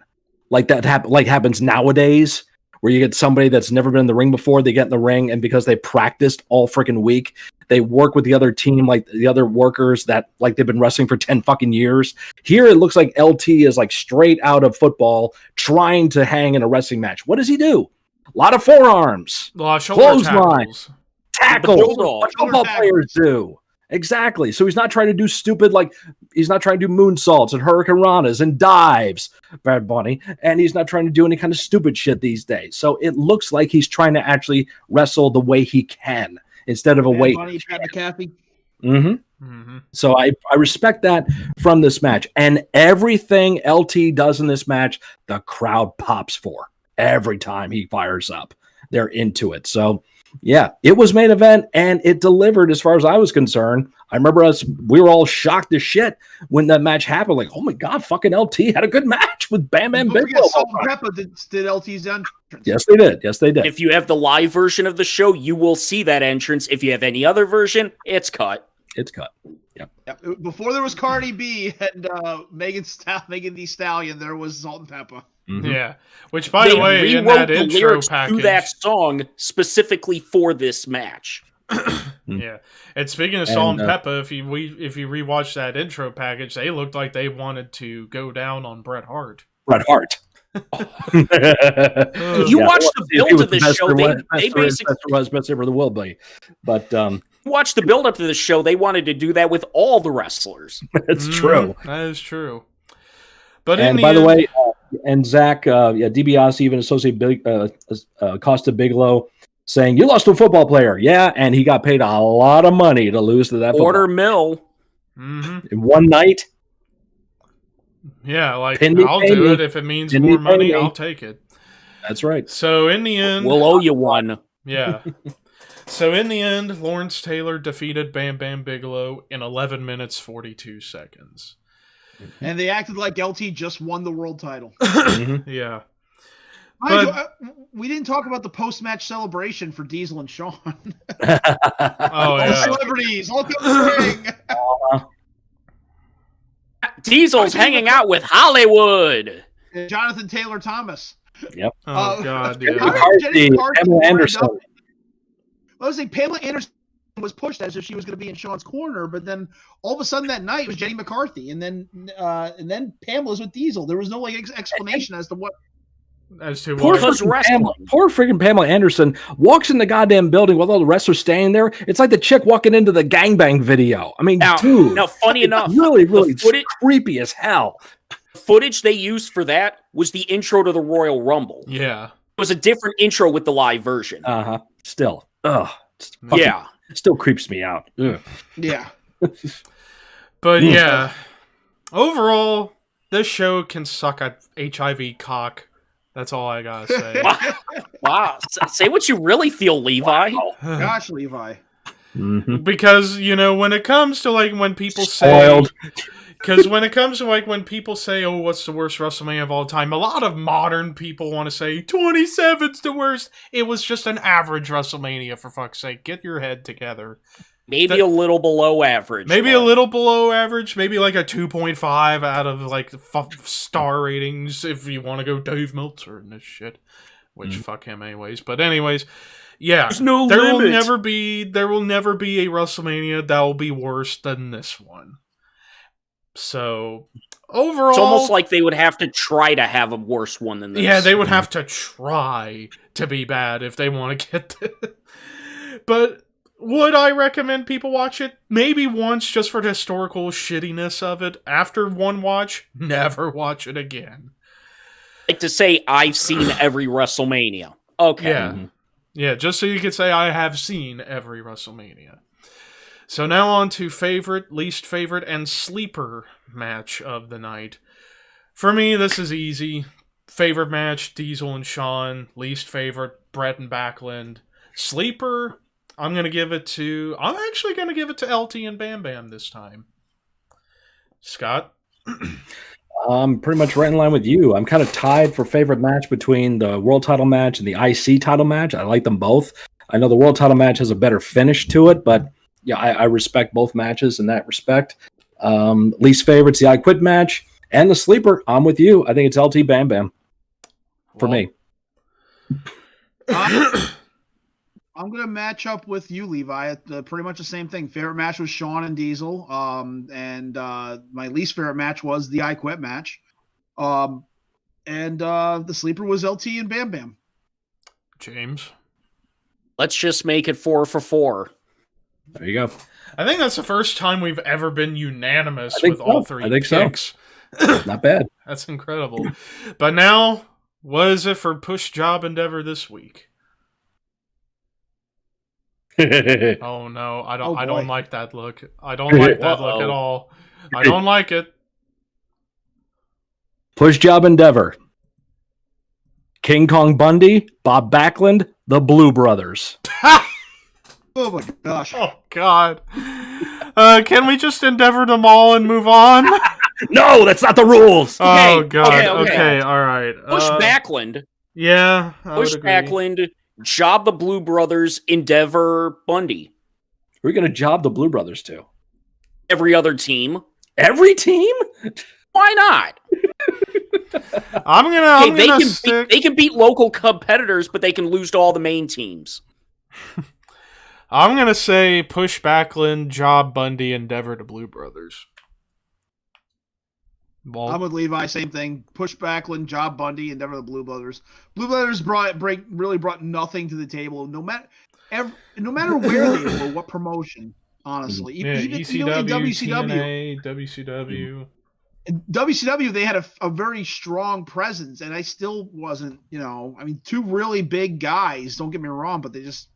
Like that happens nowadays, where you get somebody that's never been in the ring before, they get in the ring, and because they practiced all freaking week, they work with the other team, like the other workers that like they've been wrestling for 10 fucking years. Here it looks like LT is like straight out of football trying to hang in a wrestling match. What does he do? A lot of forearms, a lot of shoulder clotheslines, tackles. What football players do. Exactly. So he's not trying to do stupid, like he's not trying to do moonsaults and hurricanranas and dives, Bad Bunny, and he's not trying to do any kind of stupid shit these days. So it looks like he's trying to actually wrestle the way he can instead of a way. So I respect that from this match, and everything LT does in this match, the crowd pops for every time he fires up. They're into it. So yeah, it was main event, and it delivered as far as I was concerned. I remember we were all shocked as shit when that match happened. Like, oh my God, fucking LT had a good match with Bam Bam Bigelow. Salt and Pepper did LT's entrance. Yes, they did. Yes, they did. If you have the live version of the show, you will see that entrance. If you have any other version, it's cut. It's cut. Yep. Before there was Cardi B and Megan Thee Stallion, there was Salt and Pepper. Mm-hmm. Yeah, which by the way, in that intro package, to that song specifically for this match. Yeah, and speaking of Salt and Pepper, if you rewatch that intro package, they looked like they wanted to go down on Bret Hart. Bret Hart. If you watch the build of this show, they basically was best ever the will be, but watch the build up to the show. They wanted to do that with all the wrestlers. That's true. That is true. But and by the way, and Zach, DiBiase even associated Costa Bigelow saying, "You lost to a football player." Yeah, and he got paid a lot of money to lose to that Order mill in one night. Yeah, like I'll do it if it means more money. I'll take it. That's right. So in the end, we'll owe you one. Yeah. So in the end, Lawrence Taylor defeated Bam Bam Bigelow in 11 minutes 42 seconds. And they acted like LT just won the world title. Yeah. We didn't talk about the post-match celebration for Diesel and Shawn. All celebrities, all come to the ring. Diesel's hanging out with Hollywood. And Jonathan Taylor Thomas. Yep. Oh God. Yeah. Pamela Anderson. I was saying Pamela Anderson was pushed as if she was going to be in Sean's corner, but then all of a sudden that night it was Jenny McCarthy, and then Pamela's with Diesel. There was no explanation as to what. Poor freaking Pamela Anderson walks in the goddamn building with all the wrestlers staying there. It's like the chick walking into the gangbang video. I mean, dude. Now, funny enough, really creepy as hell. The footage they used for that was the intro to the Royal Rumble. Yeah. It was a different intro with the live version. Still. Still creeps me out. Ugh. Yeah. But yeah. Overall, this show can suck at HIV cock. That's all I gotta say. Wow. Say what you really feel, Levi. Wow. Gosh, Levi. Mm-hmm. Because, when it comes to when people say... Because when it comes to when people say, oh, what's the worst WrestleMania of all time? A lot of modern people want to say 27's the worst. It was just an average WrestleMania, for fuck's sake. Get your head together. Maybe a little below average. Maybe a little below average. Maybe like a 2.5 out of star ratings if you want to go Dave Meltzer and this shit. Which fuck him anyways. But anyways, yeah. There's no there limit. There will never be a WrestleMania that will be worse than this one. So, overall... It's almost like they would have to try to have a worse one than this. Yeah, they would have to try to be bad if they want to get this. But would I recommend people watch it? Maybe once, just for the historical shittiness of it. After one watch, never watch it again. Like to say, I've seen every WrestleMania. Okay. Yeah. Yeah, just so you could say, I have seen every WrestleMania. So now on to favorite, least favorite, and sleeper match of the night. For me, this is easy. Favorite match, Diesel and Shawn. Least favorite, Brett and Backlund. Sleeper, I'm actually going to give it to LT and Bam Bam this time. Scott? Pretty much right in line with you. I'm kind of tied for favorite match between the world title match and the IC title match. I like them both. I know the world title match has a better finish to it, but yeah, I respect both matches in that respect. Least favorite's the I Quit match. And the sleeper, I'm with you. I think it's LT Bam Bam for me. I'm going to match up with you, Levi. Pretty much the same thing. Favorite match was Shawn and Diesel. And my least favorite match was the I Quit match. And the sleeper was LT and Bam Bam. James? Let's just make it 4 for 4. There you go. I think that's the first time we've ever been unanimous with all three picks. So. Not bad. That's incredible. But now, what is it for Push Job Endeavor this week? Oh no, I don't like that look. I don't like that look at all. I don't like it. Push Job Endeavor. King Kong Bundy, Bob Backlund, the Blue Brothers. Oh my gosh. Oh god. Can we just endeavor them all and move on? No, that's not the rules. Oh god. Okay, all right. Push Backlund. Yeah. Push Backlund, Job the Blue Brothers, Endeavor Bundy. We're going to job the Blue Brothers too. Every other team. Every team? Why not? They can beat local competitors, but they can lose to all the main teams. I'm going to say Push Backlund, Job Bundy, Endeavor to Blue Brothers. Walt? I'm with Levi, same thing. Push Backlund, Job Bundy, Endeavor the Blue Brothers. Blue Brothers really brought nothing to the table. No matter where they were, what promotion, honestly. Even ECW, in WCW. TNA, WCW. In WCW, they had a very strong presence, and I still wasn't, two really big guys, don't get me wrong, but they just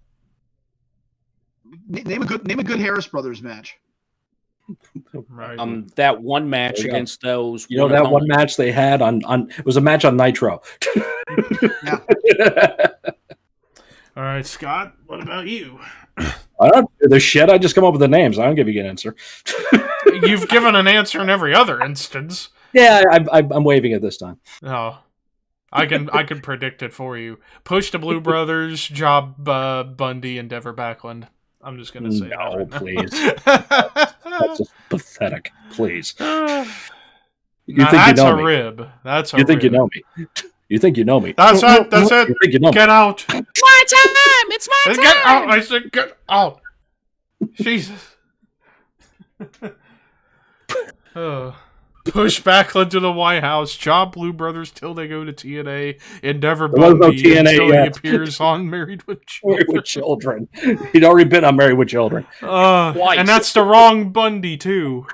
name a good Harris Brothers match. Right. That one match against those. That one match they had on it was a match on Nitro. Yeah. All right, Scott, what about you? I don't do the shit. I just come up with the names. I don't give you an answer. You've given an answer in every other instance. Yeah, I'm waving it this time. Oh, I can predict it for you. Push the Blue Brothers, Job Bundy, Endeavor Backlund. I'm just gonna say no, that right please. That's just pathetic. Please. That's a rib. That's a you think rib. you know me. You think you know me. That's it. That's it. You think you know get out. It's my time. It's my time. Get out. I said get out. Jesus. Push Backlund to the White House. Job Blue Brothers till they go to TNA. Endeavor There was no Bundy TNA until he yet. appears on Married with Married Children. with Children. He'd already been on Married with Children. And that's the wrong Bundy, too.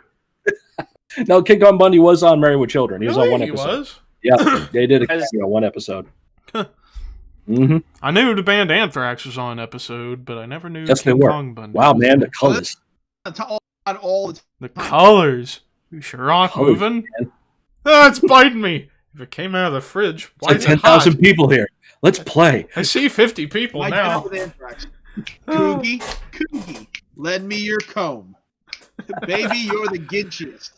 No, King Kong Bundy was on Married with Children. He was on Really? one He episode. was? Yeah, they did one episode. Mm-hmm. I knew the band Anthrax was on an episode, but I never knew Yes, they King were. Kong Bundy. Wow, man, the colors. All The colors. You sure aren't Colors, moving? Oh, it's biting me. If it came out of the fridge, why It's is like it hot? 10,000 people here. Let's play. I see 50 people My now. God, with Anthrax. Coogie, lend me your comb. Baby, you're the gidgiest.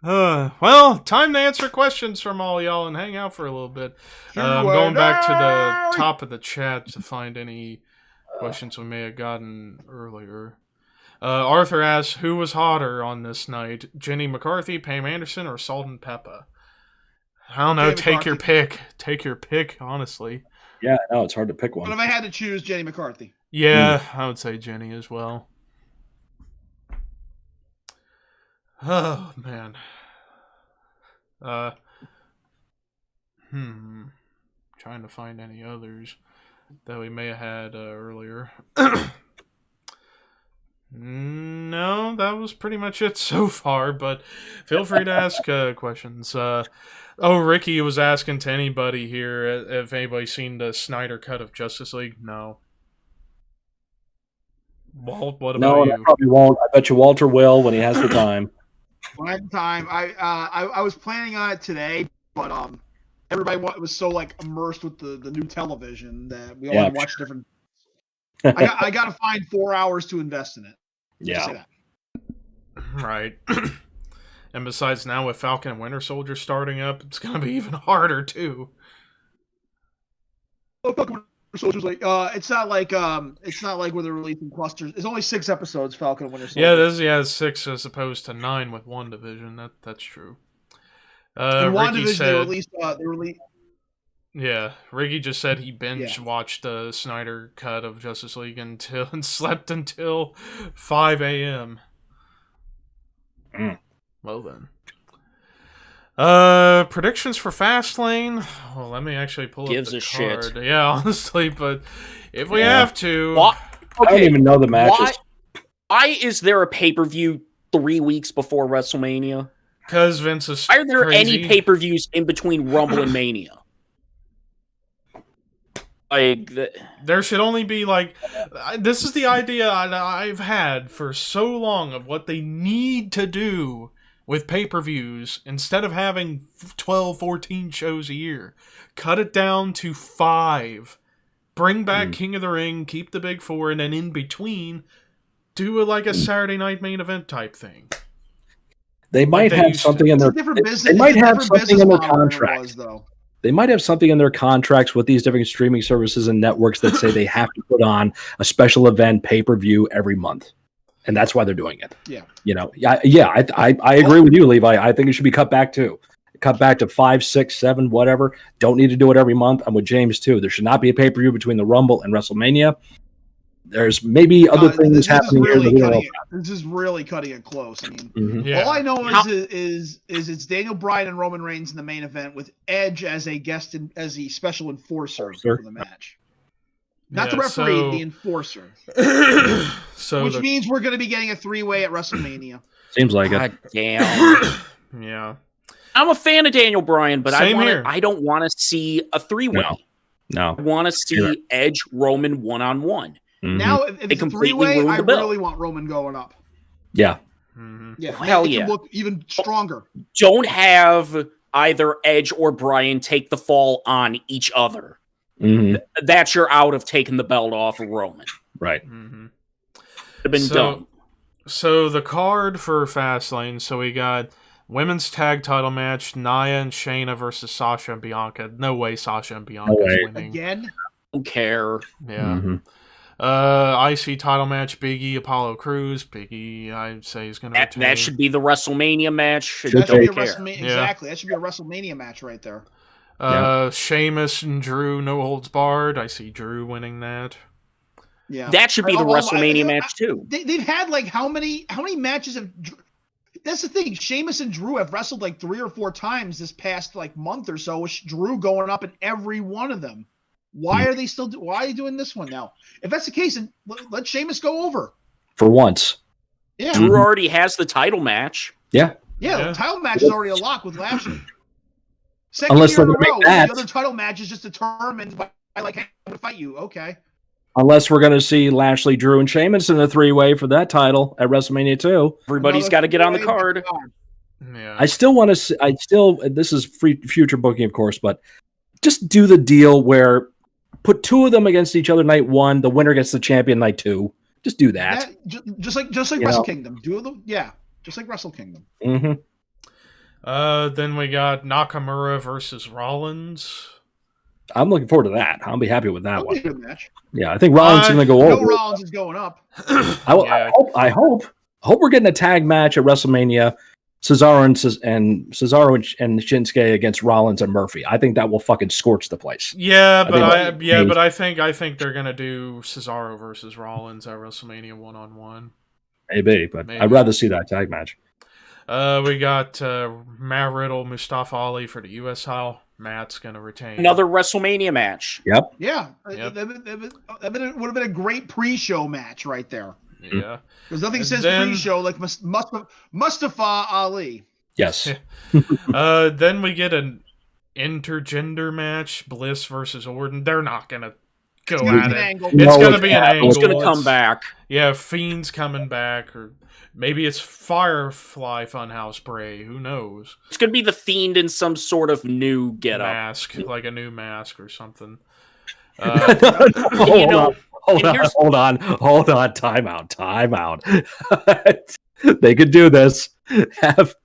Well, time to answer questions from all y'all and hang out for a little bit. I'm going back to the top of the chat to find any questions we may have gotten earlier. Arthur asks, who was hotter on this night? Jenny McCarthy, Pam Anderson, or Salt and Peppa? I don't know. Jenny Take your pick. Take your pick, honestly. Yeah, no, it's hard to pick But one. if I had to choose, Jenny McCarthy. Yeah, I would say Jenny as well. Oh, man. Trying to find any others that we may have had earlier. No, that was pretty much it so far, but feel free to ask questions. Ricky was asking to anybody here if anybody's seen the Snyder cut of Justice League. No. Walt, what about you? I probably won't. I bet you Walter will when he has the time. When I had time, I was planning on it today, but everybody was so like immersed with the new television that we all had to watch different. I got to find 4 hours to invest in it. Yeah. Right. And besides, now with Falcon and Winter Soldier starting up, it's going to be even harder too. Oh, Falcon and Winter Soldier's like it's not like where they're releasing clusters. It's only 6 episodes. Falcon and Winter Soldier. Yeah, 6 as opposed to 9 with WandaVision. That's true. In WandaVision, said, they released. Yeah, Ricky just said he binge watched the Snyder cut of Justice League and slept until 5 a.m. Well then. Predictions for Fastlane? Well, let me actually pull up the card. Shit. Yeah, honestly, but if we have to... What? Okay. I don't even know the matches. Why is there a pay-per-view 3 weeks before WrestleMania? Because Vince is Why are there crazy. any pay-per-views in between Rumble and Mania? There should only be this is the idea I've had for so long of what they need to do with pay-per-views. Instead of having 12, 14 shows a year, cut it down to 5. Bring back King of the Ring, keep the big 4, and then in between, do a Saturday night main event type thing. They might have something in their. They might have something in their contracts. They might have something in their contracts with these different streaming services and networks that say they have to put on a special event pay-per-view every month, and that's why they're doing it. Yeah, I agree with you, Levi. I think it should be cut back too. Cut back to 5, 6, 7, whatever. Don't need to do it every month. I'm with James too. There should not be a pay-per-view between the Rumble and WrestleMania. There's maybe other things happening here. This is really cutting it close. I mean, all I know is it's Daniel Bryan and Roman Reigns in the main event with Edge as a guest as a special enforcer for the match. Not the referee, the enforcer. Which means we're going to be getting a 3-way at WrestleMania. Seems like God it. Damn. Yeah. I'm a fan of Daniel Bryan, but Same I don't want to see a 3-way. No. I want to see Edge Roman one-on-one. Mm-hmm. Now, if it's a 3-way, I really want Roman going up. Yeah. Mm-hmm. Yeah. Hell it yeah. can look even stronger. Don't have either Edge or Bryan take the fall on each other. Mm-hmm. That's your out of taking the belt off of Roman. Right. Mm-hmm. Have been done. So the card for Fastlane, so we got women's tag title match, Nia and Shayna versus Sasha and Bianca. No way Sasha and Bianca is winning. Again? Don't care. Yeah. Mm-hmm. IC title match, Big E, Apollo Crews. Big E, I'd say, is going to retain. That should be the WrestleMania match. That should be a WrestleMania. Exactly. That should be a WrestleMania match right there. Sheamus and Drew, no holds barred. I see Drew winning that. Yeah, That should be the WrestleMania match too. They've had like how many matches have? That's the thing. Sheamus and Drew have wrestled like 3 or 4 times this past like month or so, with Drew going up in every one of them. Why are they still? Why are you doing this one now? If that's the case, then let Sheamus go over for once. Yeah, Drew already has the title match. Yeah. The title match is already a lock with Lashley. Second Unless year in a they're gonna row, make that. the other title match is just determined by like, hey, I'm gonna fight you. Okay. Unless we're going to see Lashley, Drew, and Sheamus in a 3-way for that title at WrestleMania 2. Everybody's got to get on the card. Yeah. I still want to see, this is future booking, of course, but just do the deal where put 2 of them against each other night 1, the winner gets the champion night 2. Just do that. Just like Wrestle Kingdom. Just like Wrestle Kingdom. Mm-hmm. Then we got Nakamura versus Rollins. I'm looking forward to that. I'll be happy with that That'll one. be a good match. Yeah, I think Rollins is going to go over. Rollins is going up. I hope we're getting a tag match at WrestleMania. Cesaro and Shinsuke against Rollins and Murphy. I think that will fucking scorch the place. Yeah, but I think they're gonna do Cesaro versus Rollins at WrestleMania 1-on-1. Maybe, but I'd rather see that tag match. We got Matt Riddle, Mustafa Ali for the U.S. title. Matt's gonna retain. Another WrestleMania match. Yep. Yeah, that would have been a great pre-show match right there. Yeah, because nothing says pre-show like Mustafa Ali. Yes. Then we get an intergender match: Bliss versus Orton. They're not gonna go at it. It's gonna be an angle. It's gonna come back. Yeah, Fiend's coming back, or maybe it's Firefly Funhouse Bray. Who knows? It's gonna be the Fiend in some sort of new getup, mask, like a new mask or something. Hold on. Time out. They could do this. Have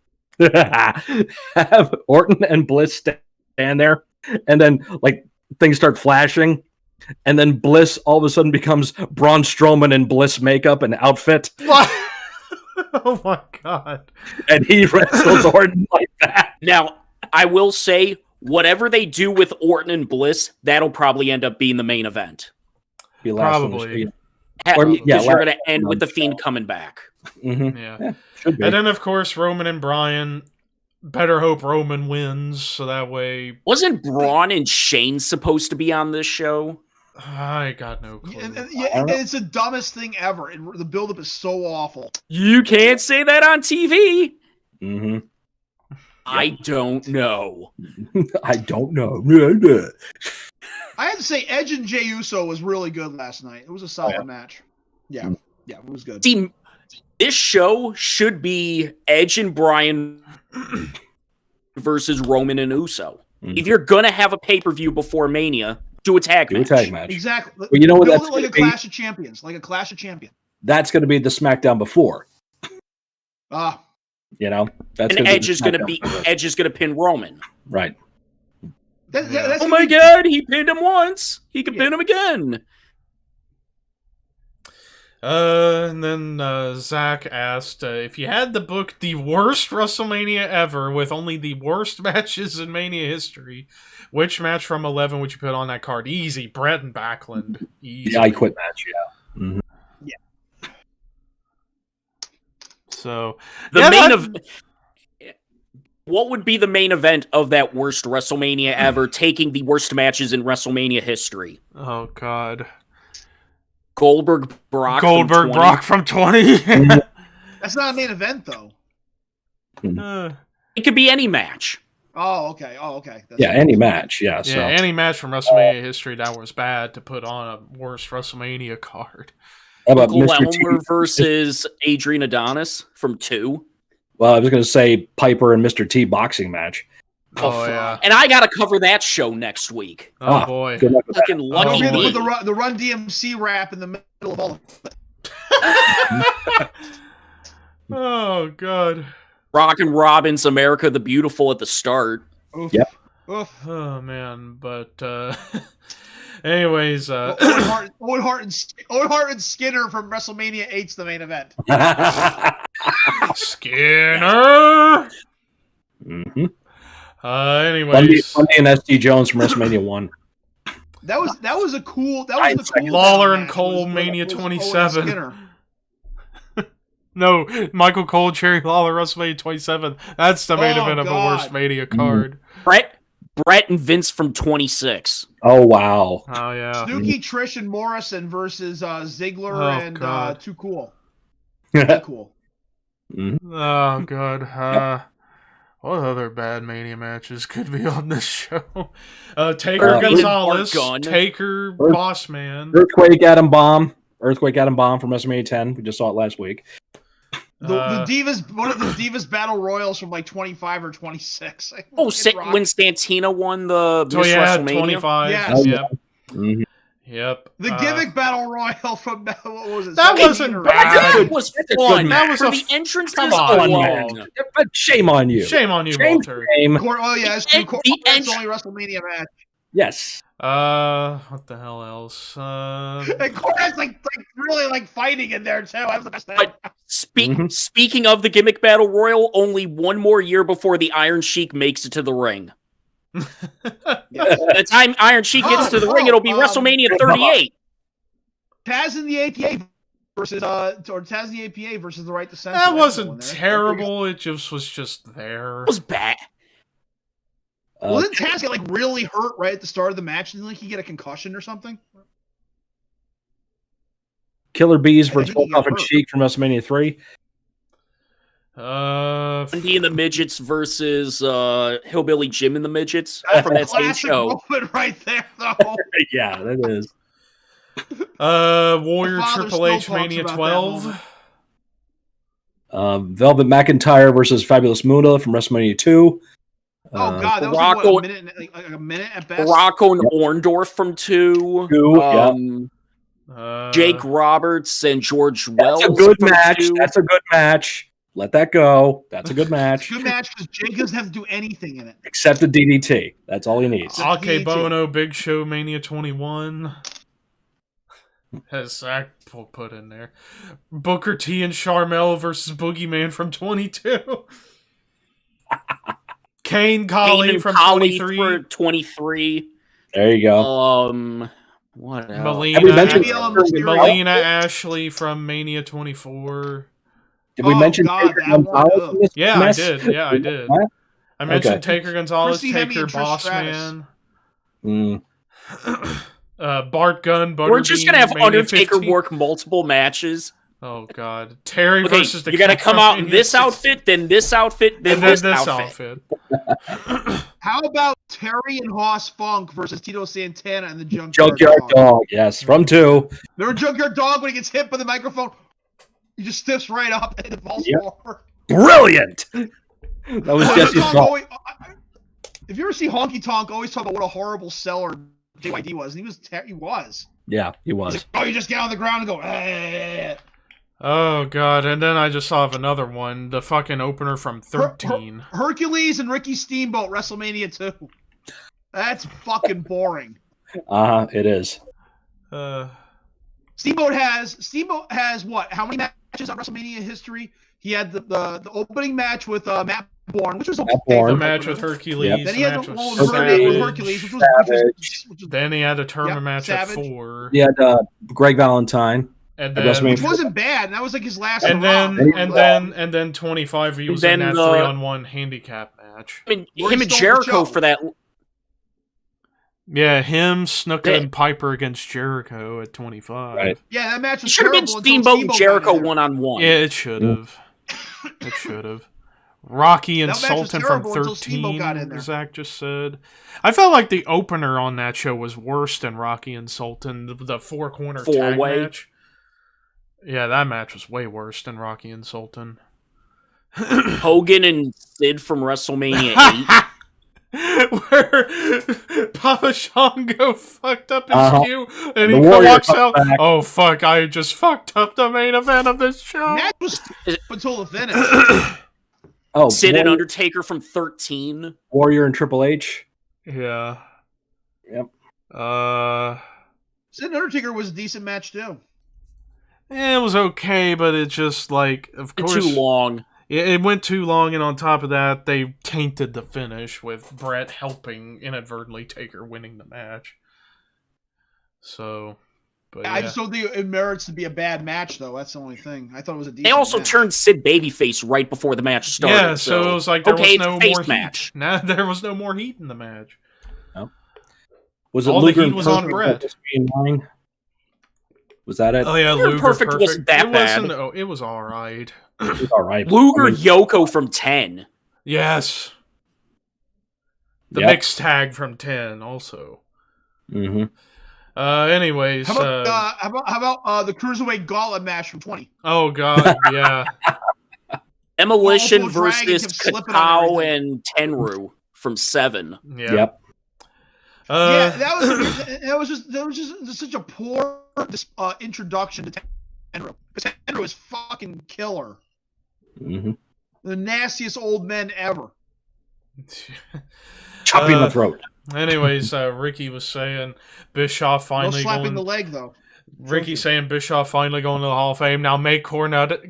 Orton and Bliss stand there, and then like things start flashing, and then Bliss all of a sudden becomes Braun Strowman in Bliss makeup and outfit. What? Oh my god! And he wrestles Orton like that. Now, I will say, whatever they do with Orton and Bliss, that'll probably end up being the main event. Probably. Because you're going to end with the Fiend coming back. Mm-hmm. Yeah. And then, of course, Roman and Bryan. Better hope Roman wins, so that way... Wasn't Braun and Shane supposed to be on this show? I got no clue. And it's the dumbest thing ever. The buildup is so awful. You can't say that on TV. Mm-hmm. I don't know. I don't know. I have to say, Edge and Jey Uso was really good last night. It was a solid match. Yeah, it was good. See, this show should be Edge and Bryan versus Roman and Uso. Mm-hmm. If you're gonna have a pay-per-view before Mania, do a tag match. Exactly. Well, you know what? That's like a Clash of Champions. That's going to be the SmackDown before. You know, that's and Edge is going to pin Roman. Right. That's oh my God! He pinned him once. He can pin him again. And then Zach asked if you had to book the worst WrestleMania ever with only the worst matches in Mania history, which match from 11 would you put on that card? Easy, Brett and Backlund. Easy. The I Quit match, yeah. Mm-hmm. Yeah. So what would be the main event of that worst WrestleMania ever, taking the worst matches in WrestleMania history? Oh God. Goldberg Brock from 20. That's not a main event though. It could be any match. Oh, okay. That's any match. Yeah. So any match from WrestleMania history that was bad to put on a worst WrestleMania card. How about Elmer versus Adrian Adonis from 2? Well, I was going to say Piper and Mr. T boxing match. Oh yeah. And I got to cover that show next week. Oh boy. Fucking lucky me. With the Run DMC rap in the middle of all of it. Oh God. Rockin' Robbins, America the Beautiful at the start. Oof. Yep. Oof. Oh man, but anyways, Owen Hart and Skinner from WrestleMania 8's the main event. Skinner. Mm-hmm. Anyways, Bundy and SD Jones from WrestleMania 1. That was a cool. That was the cool. Lawler and match, Cole, was Mania Owen 27. Skinner. No, Michael Cole, Jerry Lawler, WrestleMania 27. That's the main event of a worst Mania card. Brett and Vince from 26. Oh wow. Oh yeah. Snooki, Trish, and Morrison versus Ziggler and Too Cool. Too Cool. Oh god. What other bad Mania matches could be on this show? Taker Gonzalez, Taker Boss Man, Earthquake Atom Bomb from WrestleMania 10. We just saw it last week. The Divas, one of the Divas Battle Royals from like 25 or 26. When Santina won the Miss WrestleMania? 25. Yes. Yep. Mm-hmm. Yep. The gimmick Battle Royal from what was it? That wasn't bad. That was fun. That was for a the entrances come on, alone. man. But shame on you. Shame on you, Shame, Walter. shame. Oh yeah, it's true. It's only WrestleMania match. Yes. What the hell else? And Cornette's like really like fighting in there too. That was the best thing. But speaking of the gimmick battle royal, only one more year before the Iron Sheik makes it to the ring. By the time Iron Sheik gets to the ring, it'll be WrestleMania 38. Taz and the APA versus Taz and the APA versus the Right to Censor. That wasn't terrible. It just was just there. It was bad. Didn't Taz get like really hurt right at the start of the match? Didn't like he get a concussion or something? Killer Bees versus Volkov and Sheik from WrestleMania 3. Andy and the Midgets versus Hillbilly Jim and the Midgets from that same show. Right there, though. Yeah, that is. Warrior Triple H Mania 12. Velvet McIntyre versus Fabulous Moolah from WrestleMania 2. Oh god, that was like a minute at best. Rocco and Orndorff from 2. Jake Roberts and George Wells. That's a good match. 2. That's a good match. Let that go. That's a good match. Good match because Jake doesn't have to do anything in it. Except the DDT. That's all he needs. Akebono Big Show Mania 21. Has Zach put in there. Booker T and Sharmell versus Boogeyman from 22. Kane Collie from 23. For 23. There you go. What else? Melina Ashley from Mania 24. Did we mention Taker Gonzalez in this mess? I did. I mentioned Taker Gonzalez, Taker Bossman. Bart Gunn, Butterbean. We're just going to have Mania Undertaker 15. work multiple matches. Oh, God. Terry versus the You got to come out in this outfit, then this outfit, then this outfit. How about Terry and Hoss Funk versus Tito Santana and the Junkyard Dog? Yes, from 2. Remember Junkyard Dog when he gets hit by the microphone? He just stiffs right up and it falls forward. Brilliant! That was Jesse's fault. If you ever see Honky Tonk always talk about what a horrible seller JYD was, and he was. Yeah, he was. Like, oh, you just get on the ground and go, eh. Oh, God. And then I just saw another one. The fucking opener from 13. Hercules and Ricky Steamboat, WrestleMania 2. That's fucking boring. It is. Steamboat has what? How many matches on WrestleMania history? He had the opening match with Matt Bourne, which was okay. The match with Hercules. Yep. Then he had the match with Hercules, which was then he had a tournament match at 4. He had Greg Valentine. And then, which wasn't bad. And that was like his last. And then 25. He was in that 3-on-1 handicap match. I mean, him and Jericho for that. Yeah, him, Snuka, and Piper against Jericho at 25. Right. Yeah, that match was should have been Steamboat and Jericho 1-on-1. Yeah, it should have. It should have. Rocky and Sultan from 13, Zach just said. I felt like the opener on that show was worse than Rocky and Sultan, the four-corner tag match. Yeah, that match was way worse than Rocky and Sultan. Hogan and Sid from WrestleMania 8. Where Papa Shango fucked up his cue and he walks out. Back. Oh, fuck, I just fucked up the main event of this show. That was until the finish. Sid and Undertaker from 13. Warrior and Triple H. Yeah. Yep. Sid and Undertaker was a decent match, too. Yeah, it was okay, but it just, like, of course... Too long. It went too long, and on top of that, they tainted the finish with Brett helping inadvertently Taker winning the match. So, but I yeah. just don't think it merits to be a bad match, though. That's the only thing. I thought it was a decent They also match. turned Sid babyface right before the match started. Yeah, so it was like there was it's no a face more match. heat. Nah, there was no more heat in the match. Was it All the Luger heat and was on Perfect Brett. versus Green Line? Was that it? Oh yeah, Luger Luger Perfect wasn't that it bad. wasn't. Oh, it was all right. It was all right. Luger I mean, Yoko from 10. Yes. The Yep. mixed tag from 10 also. mhm. Anyways. How about the Cruiserweight Gauntlet match from 20? Oh god, yeah. Demolition Awful Dragon versus kept slipping on Katao everything. and Tenru from 7. Yeah. Yep. Yeah, that was just such a poor introduction to Tenru. Because Tenru is fucking killer. Mhm. The nastiest old men ever. Chopping the throat. Anyways, Ricky was saying Bischoff No finally slapping going. the leg, though. Ricky saying Bischoff finally going to the Hall of Fame. Now make Cornette.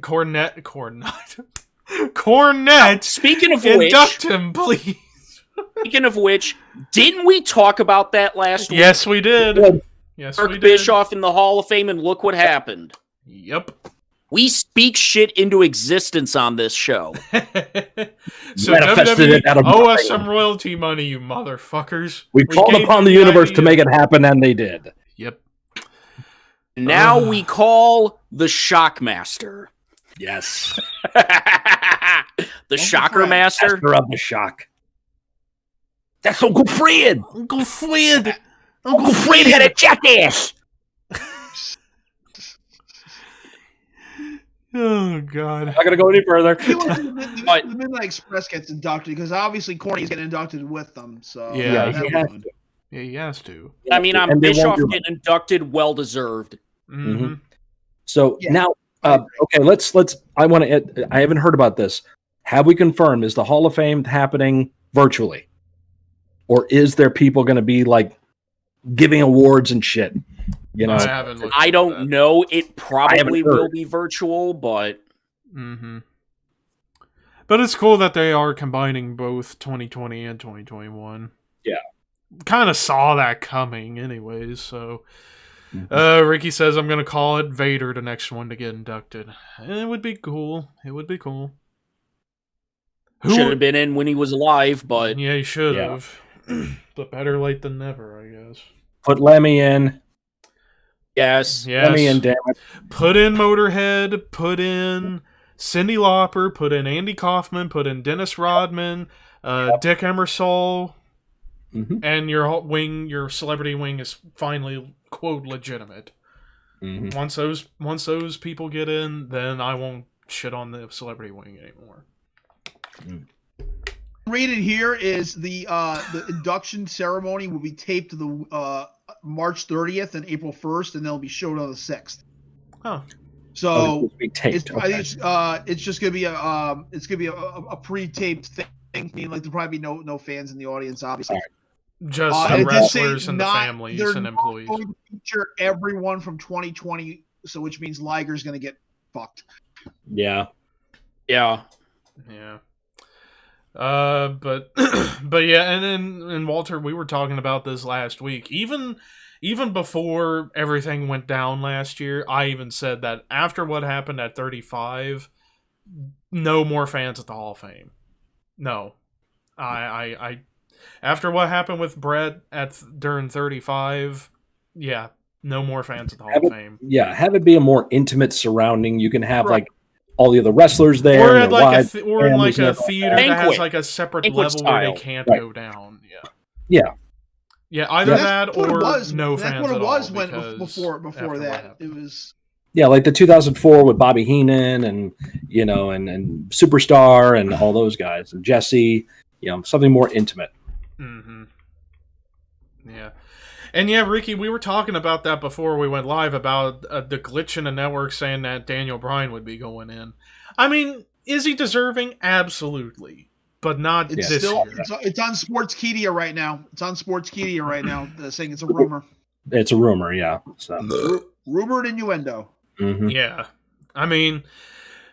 Speaking of Induct him, please. Speaking of which, didn't we talk about that last week? Yes, we did. Good. Yes, we Mark did. Bischoff in the Hall of Fame, and look what happened. Yep. We speak shit into existence on this show. So Manifested WWE it out of owe us nothing. some royalty money, you motherfuckers. We called gave upon them the universe to idea. make it happen, and they did. Yep. Now Ugh. we call the Shockmaster. Yes. The Shocker Fred. Master. Master of the shock. That's Uncle Fred. Uncle Fred. Uncle Fred had a jackass. Oh God. Not gonna go any further. I feel like the Midnight Express gets inducted because obviously Corny's getting inducted with them. So Yeah, that he was has good. to. Yeah, he has to. I mean, I'm And they won't Bischoff do it. getting inducted, well deserved. Mm-hmm. So Yeah. now, okay, let's. I want to. I haven't heard about this. Have we confirmed? Is the Hall of Fame happening virtually, or is there people going to be like giving awards and shit? You know, I haven't looked I into don't that. know. It haven't probably will heard. be virtual, but Mm-hmm. But it's cool that they are combining both 2020 and 2021. Yeah. Kind of saw that coming anyways, so... Ricky says I'm going to call it Vader, the next one to get inducted. And it would be cool. It would be cool. should have been in when he was alive, but Yeah, he should Yeah. have. But better late than never, I guess. put Lemmy in. yes. Yes. Lemmy in, damn it. Put in Motorhead, put in Cyndi Lauper, put in Andy Kaufman, put in Dennis Rodman, Dick Emersol, Mhm. and your celebrity wing is finally quote legitimate. Mhm. Once those people get in, then I won't shit on the celebrity wing anymore. Rated here is the induction ceremony will be taped to the March 30th and April 1st, and they'll be showed on the 6th. Huh. So Oh, it's being taped. I think it's just gonna be a pre-taped thing. I mean, like there'll probably be no fans in the audience, obviously. Just And the it did say wrestlers and the not- families they're and not employees. going to feature everyone from 2020, so which means Liger's gonna get fucked. Yeah. Yeah. Yeah. But but yeah, and Walter, we were talking about this last week. Even before everything went down last year, I even said that after what happened at 35, no more fans at the Hall of Fame. No. I after what happened with Brett during 35, yeah, no more fans at the Hall of Fame. Yeah. Have it be a more intimate surrounding. You can have Right. like all the other wrestlers there. Or and at their like wives, or in like families a and everything. theater that has Banquet. like a separate Banquet level where they style. can't Right. go down. Yeah. Yeah. Yeah, either Yeah. that That's what or it was. no That's fans what it at was all. when because before after what that. happened. It was Yeah, like the 2004 with Bobby Heenan and and Superstar and all those guys and Jesse. Something more intimate. Mm-hmm. Yeah. And yeah, Ricky, we were talking about that before we went live about the glitch in the network saying that Daniel Bryan would be going in. I mean, is he deserving? Absolutely. But not it's this still year. it's on Sportskeeda right now. It's on Sportskeeda right now. Saying it's a rumor, It's a rumor, yeah. So. rumor and innuendo. Mhm. Yeah. I mean,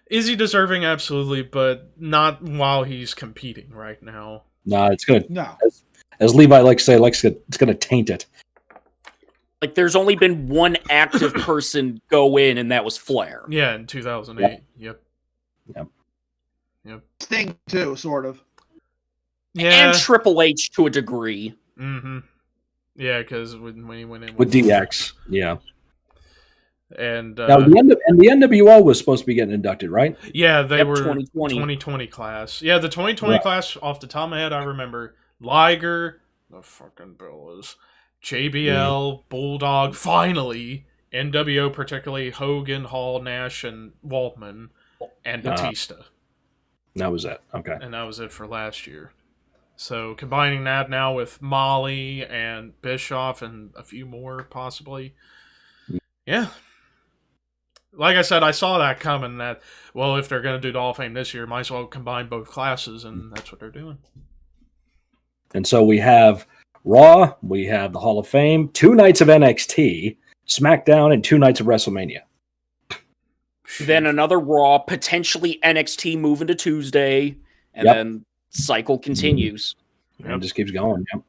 is he deserving? Absolutely, but not while he's competing right now. No, it's good. No, As Levi likes to say, it's going to taint it. Like, there's only been one active person go in, and that was Flair. Yeah, in 2008. Yep. Sting too, sort of. Yeah. And Triple H to a degree. Mm-hmm. Yeah, because when he went in with DX, yeah. And now the NWO was supposed to be getting inducted, right? Yeah, they were 2020 class. Yeah, the 2020 class. Off the top of my head, I remember Liger, the fucking Billas, JBL, Bulldog. Finally, NWO, particularly Hogan, Hall, Nash, and Waltman, and Batista. That was it. Okay. And that was it for last year. So combining that now with Molly and Bischoff and a few more possibly. Yeah. Like I said, I saw that coming that, well, if they're going to do the Hall of Fame this year, might as well combine both classes, and that's what they're doing. And so we have Raw, we have the Hall of Fame, 2 nights of NXT, SmackDown, and 2 nights of WrestleMania. Then another Raw, potentially NXT moving to Tuesday, and then cycle continues. And it just keeps going. Yep.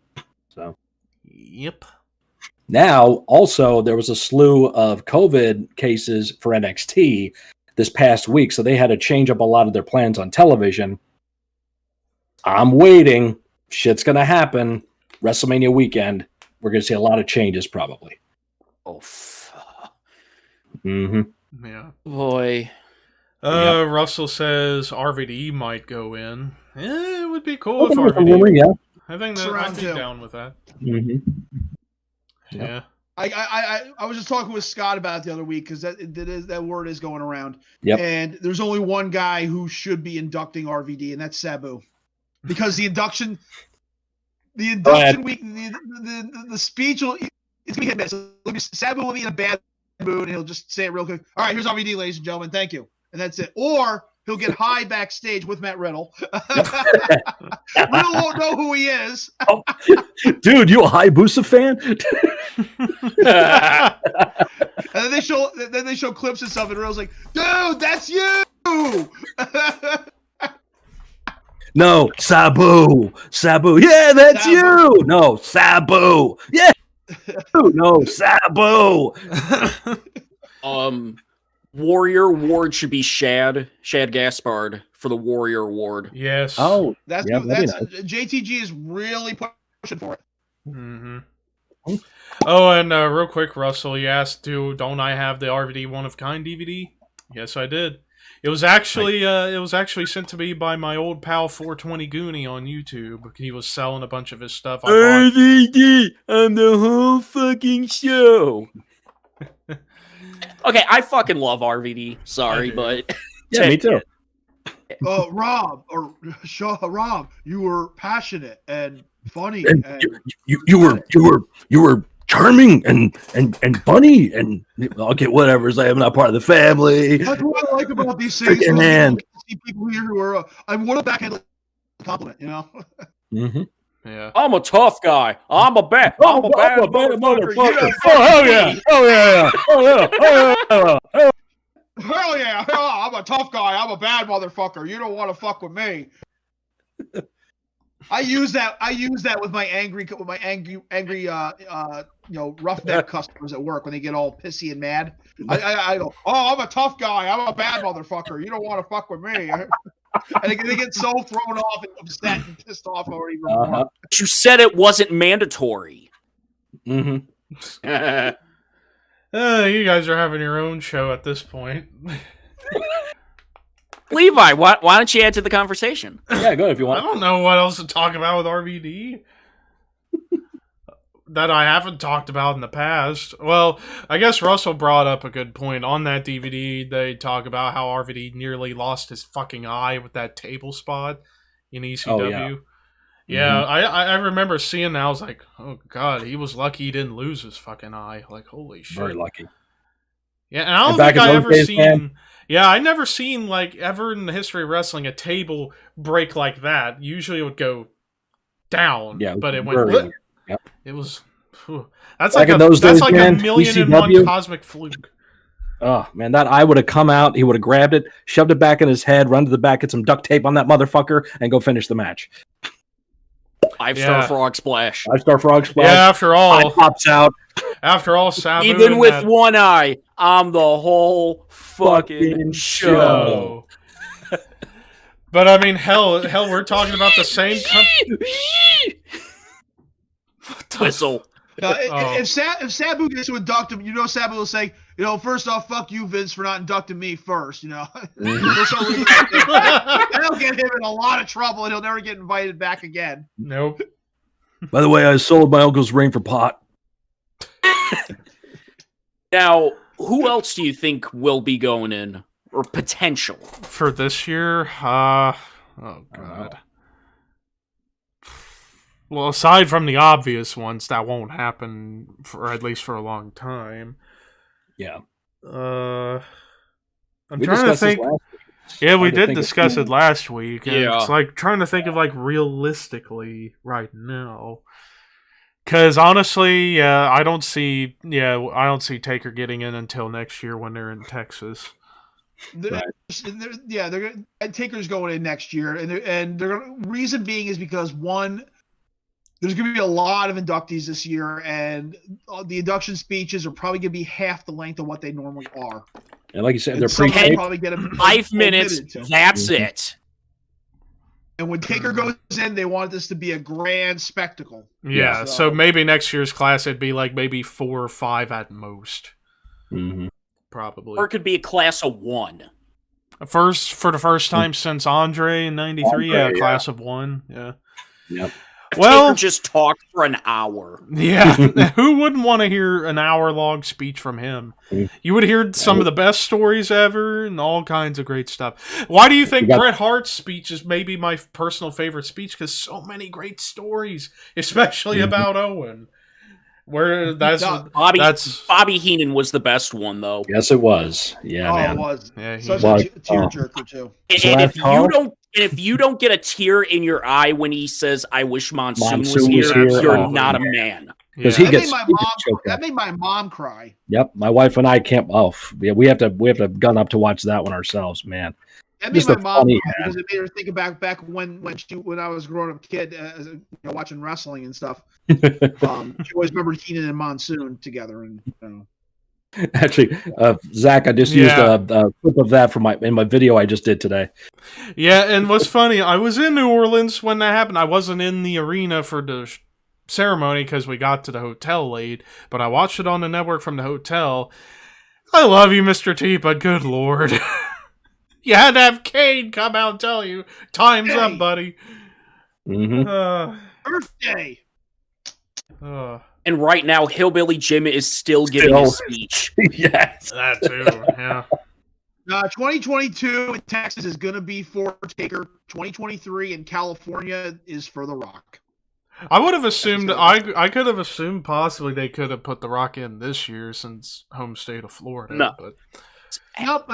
So. Yep. Now, also, there was a slew of COVID cases for NXT this past week, so they had to change up a lot of their plans on television. I'm waiting. Shit's going to happen. WrestleMania weekend, we're going to see a lot of changes probably. Oh, Mm-hmm. Yeah. boy. Russell says RVD might go in. It would be cool if Rumor, RVD. yeah. I think that I'd be down with that. Mm-hmm. Yeah. I was just talking with Scott about it the other week because that word is going around. Yep. And there's only one guy who should be inducting RVD, and that's Sabu, because the induction week, the speech will it's gonna be hit and miss. Sabu will be in a bad mood, and he'll just say it real quick. All right, here's RVD, ladies and gentlemen. Thank you, and that's it. Or he'll get high backstage with Matt Riddle. Riddle won't know who he is. Dude, you a Hayabusa fan? And then they show clips and stuff, and Riddle's like, "Dude, that's you." No, Sabu. Yeah, that's Sabu. you. No, Sabu. Yeah. No, Sabu. Warrior Award should be Shad Gaspard for the Warrior Award. Yes. Oh, that's yeah, that's that'd be nice. JTG is really pushing for it. Mm-hmm. Oh, and real quick, Russell, you asked, don't I have the RVD One of Kind DVD? Yes, I did. It was actually sent to me by my old pal 420 Goonie on YouTube. He was selling a bunch of his stuff. RVD on the whole fucking show. Okay, I fucking love RVD. Sorry, but Yeah, me too. Rob, you were passionate and funny. And And you were charming and funny and okay, whatever. It's like I'm not part of the family. that's what I like about these things. Shake your hand. See people here who are. I want a backhand compliment, you know. Mm-hmm. Yeah. I'm a tough guy. I'm a bad motherfucker. Oh, hell yeah. Oh, yeah. Oh, yeah. Hell yeah! I'm a tough guy. I'm a bad motherfucker. You don't want to fuck with me. I use that with my angry roughneck customers at work when they get all pissy and mad. I go, oh, I'm a tough guy. I'm a bad motherfucker. You don't want to fuck with me. And they get so thrown off and upset and pissed off over even more. You said it wasn't mandatory. Mm-hmm. You guys are having your own show at this point. Levi, why don't you add to the conversation? Yeah, go ahead if you I want. don't know what else to talk about with RVD that I haven't talked about in the past. Well, I guess Russell brought up a good point. On that DVD, they talk about how RVD nearly lost his fucking eye with that table spot in ECW. Oh, yeah. Yeah, I remember seeing that. I was like, oh, God, he was lucky he didn't lose his fucking eye. Like, holy shit. Very lucky. Yeah, and I don't And back think in I those ever days, seen... man. Yeah, I never seen, like, ever in the history of wrestling, a table break like that. Usually it would go down, Yeah, but it very went... weird. Yep. It was... Whew. That's Back like, in those days, a man, million and ECW. one cosmic fluke. Oh, man, that eye would have come out. He would have grabbed it, shoved it back in his head, run to the back, get some duct tape on that motherfucker, and go finish the match. 5-star frog splash. 5-star frog splash. Yeah, after Eye all, pops out. Sabu Even and with that one eye, I'm the whole fucking show. But I mean, hell, we're talking about the same Whistle. If Sabu gets to induct him, Sabu will say, first off, fuck you, Vince, for not inducting me first. That'll get him in a lot of trouble, and he'll never get invited back again. Nope. By the way, I sold my uncle's ring for pot. Now, who else do you think will be going in, or potential for this year? Oh god. Well, aside from the obvious ones, that won't happen for at least for a long time. Yeah. I'm trying to think. Yeah, we did discuss it last week. And it's like trying to think of like realistically right now. Because honestly, I don't see Taker getting in until next year when they're in Texas. Taker's going in next year, and reason being is because one, there's going to be a lot of inductees this year, and the induction speeches are probably going to be half the length of what they normally are. And like you said, And they're probably get 5 minutes. That's it. And when Taker goes in, they want this to be a grand spectacle. Yeah, so maybe next year's class it'd be like maybe 4 or 5 at most. Mm-hmm. Probably. Or it could be a class of 1. For the first time since Andre in '93, class of 1. Yeah. Yep. Taker just talked for an hour. Yeah, who wouldn't want to hear an hour-long speech from him? You would hear some of the best stories ever and all kinds of great stuff. Why do you think Bret Hart's speech is maybe my personal favorite speech? Because so many great stories, especially about Owen. Bobby Heenan was the best one, though. Yes, it was. Yeah, man. It was. Yeah, such a tearjerker too. And if you don't get a tear in your eye when he says, "I wish Monsoon was here," you're not a man. Because that made my mom cry. Yep, my wife and I can't. Oh, yeah, we have to gun up to watch that one ourselves, man. That made my mom cry because it made her think back when I was a grown up kid, watching wrestling and stuff. She always remembered Heenan and Monsoon together, and Actually, Zach, I just used a clip of that in my video I just did today. Yeah, and what's funny, I was in New Orleans when that happened. I wasn't in the arena for the ceremony because we got to the hotel late, but I watched it on the network from the hotel. I love you, Mr. T, but good lord. You had to have Kane come out and tell you, time's up, buddy. Mm-hmm. Birthday! And right now, Hillbilly Jim is still giving his speech. Yes. That too, yeah. 2022 in Texas is going to be for Taker. 2023 in California is for The Rock. I would have assumed, I could have assumed possibly they could have put The Rock in this year since home state of Florida. No. But have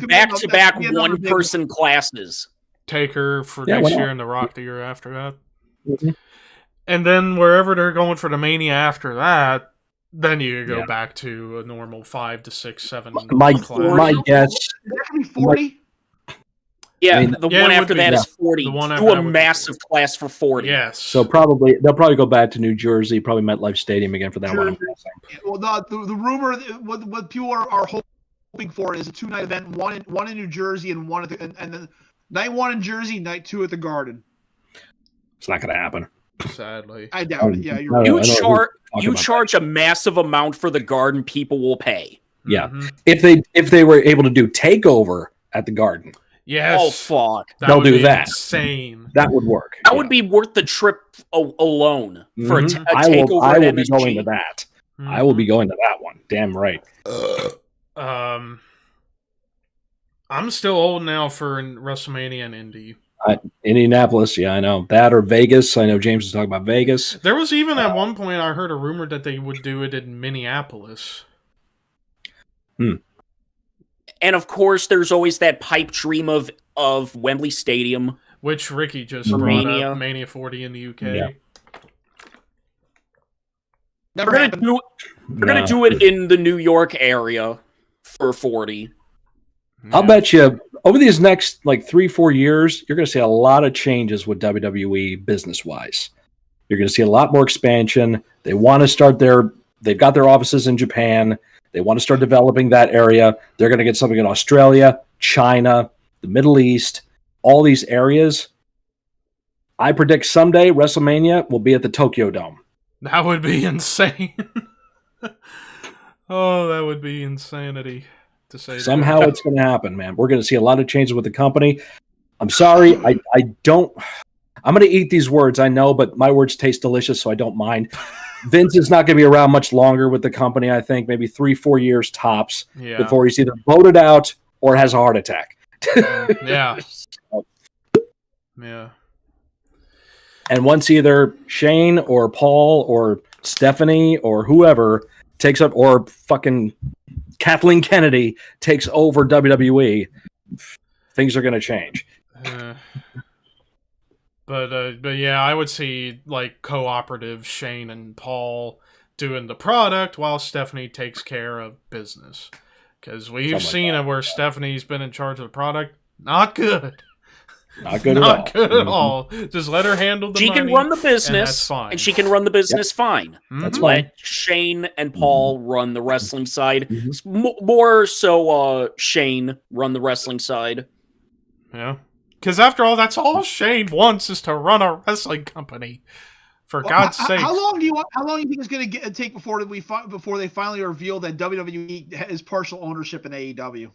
back-to-back one-person classes. Taker for next year and The Rock the year after that. Mm-hmm. And then wherever they're going for the Mania after that, then you go back to a normal 5 to 6, 7. My guess. That could be 40. Yeah, I mean, the one after that is 40. Do a massive class for 40. Yes. So they'll probably go back to New Jersey, probably MetLife Stadium again for that one. Well, the rumor, what people are hoping for is a 2-night event, one in New Jersey and one and then night 1 in Jersey, night 2 at the Garden. It's not going to happen. Sadly, I doubt it. Yeah, you're right. You charge a massive amount for the Garden, people will pay. Yeah, if they were able to do Takeover at the Garden. Yes. Oh fuck! They'll do that. Insane. That would work. That would be worth the trip alone for a Takeover. I will be going to that. Mm-hmm. I will be going to that one. Damn right. I'm still old now for WrestleMania and Indy. Indianapolis, yeah, I know. That or Vegas. I know James was talking about Vegas. There was even at one point I heard a rumor that they would do it in Minneapolis. And of course, there's always that pipe dream of Wembley Stadium, which Ricky just brought up. Mania 40 in the UK. Yeah. We're gonna do it in the New York area for 40. I'll bet you over these next 3-4 years, you're going to see a lot of changes with WWE business-wise. You're going to see a lot more expansion. They want to start they've got their offices in Japan. They want to start developing that area. They're going to get something in Australia, China, the Middle East, all these areas. I predict someday WrestleMania will be at the Tokyo Dome. That would be insane. Oh, that would be insanity to say. Somehow it's going to happen, man. We're going to see a lot of changes with the company. I'm sorry. I'm going to eat these words, I know, but my words taste delicious, so I don't mind. Vince is not going to be around much longer with the company, I think. Maybe 3-4 years tops before he's either voted out or has a heart attack. Yeah. Yeah. And once either Shane or Paul or Stephanie or whoever takes up, or fucking Kathleen Kennedy takes over WWE, things are going to change. But yeah, I would see like cooperative Shane and Paul doing the product while Stephanie takes care of business. Because we've seen it where Stephanie's been in charge of the product. Not good. Not good Not good at all. Just let her handle the money. She can run the business, and that's fine. and she can run the business fine. That's Let fine. Shane and Paul run the wrestling side. More so Shane run the wrestling side. Yeah. Because after all, that's all Shane wants is to run a wrestling company. For God's sake. How long do you think it's going to take before they finally reveal that WWE has partial ownership in AEW?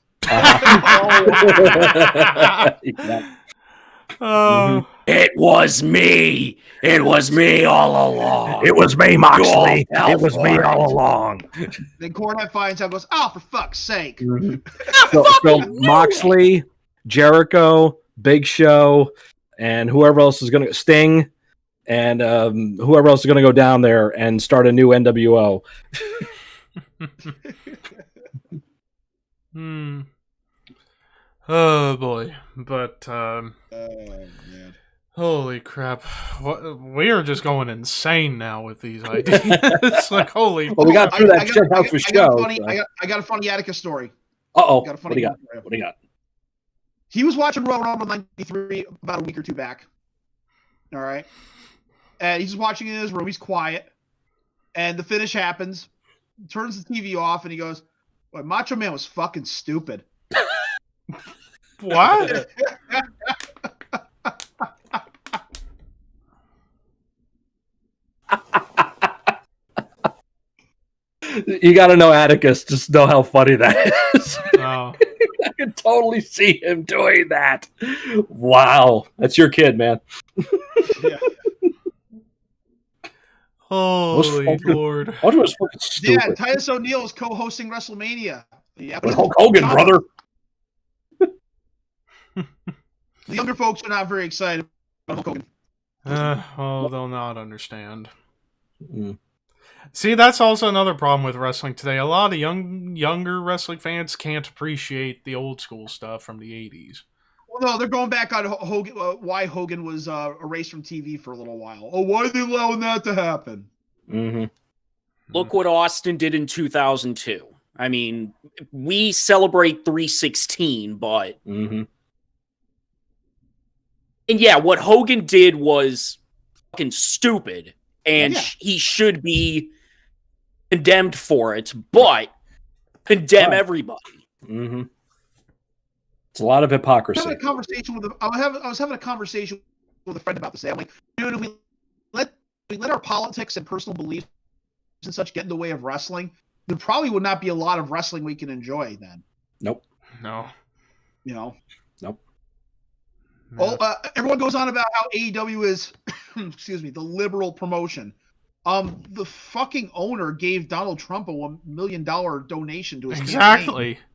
It was me. It was me all along. It was me, Moxley. It was me all along. Then Cornette finds out and goes, "Oh, for fuck's sake!" So Moxley, Jericho, Big Show, and whoever else is going to Sting, and whoever else is going to go down there and start a new NWO. Oh boy, but man. holy crap, we are just going insane now with these ideas. It's like holy. Well, we got through that shit house with show. I got a funny Atticus story. Uh-oh. Got a What funny do you got? story. What do you got? He was watching Royal Rumble '93 about a week or two back. All right, and he's watching in his room. He's quiet, and the finish happens. Turns the TV off, and he goes, "Well, Macho Man was fucking stupid." What? You got to know Atticus. Just know how funny that is. Oh. I can totally see him doing that. Wow. That's your kid, man. Yeah. Holy Lord. What was fucking stupid? Yeah, Titus O'Neil is co-hosting WrestleMania. Yeah, With Hulk Hogan, brother. The younger folks are not very excited about Hulk Hogan. Well, they'll not understand. Mm. See, that's also another problem with wrestling today. A lot of younger wrestling fans can't appreciate the old school stuff from the 80s. Well, no, they're going back on Hogan, why Hogan was erased from TV for a little while. Oh, why are they allowing that to happen? Mm-hmm. Look what Austin did in 2002. I mean, we celebrate 316, but... Mm-hmm. And yeah, what Hogan did was fucking stupid, and he should be condemned for it, but condemn everybody. Mm-hmm. It's a lot of hypocrisy. I was having a conversation with a friend about this. I'm like, dude, if we let our politics and personal beliefs and such get in the way of wrestling, there probably would not be a lot of wrestling we can enjoy then. Nope. No. You know? Nope. No. Everyone goes on about how AEW is, excuse me, the liberal promotion. The fucking owner gave Donald Trump a $1 million donation to his Exactly. campaign.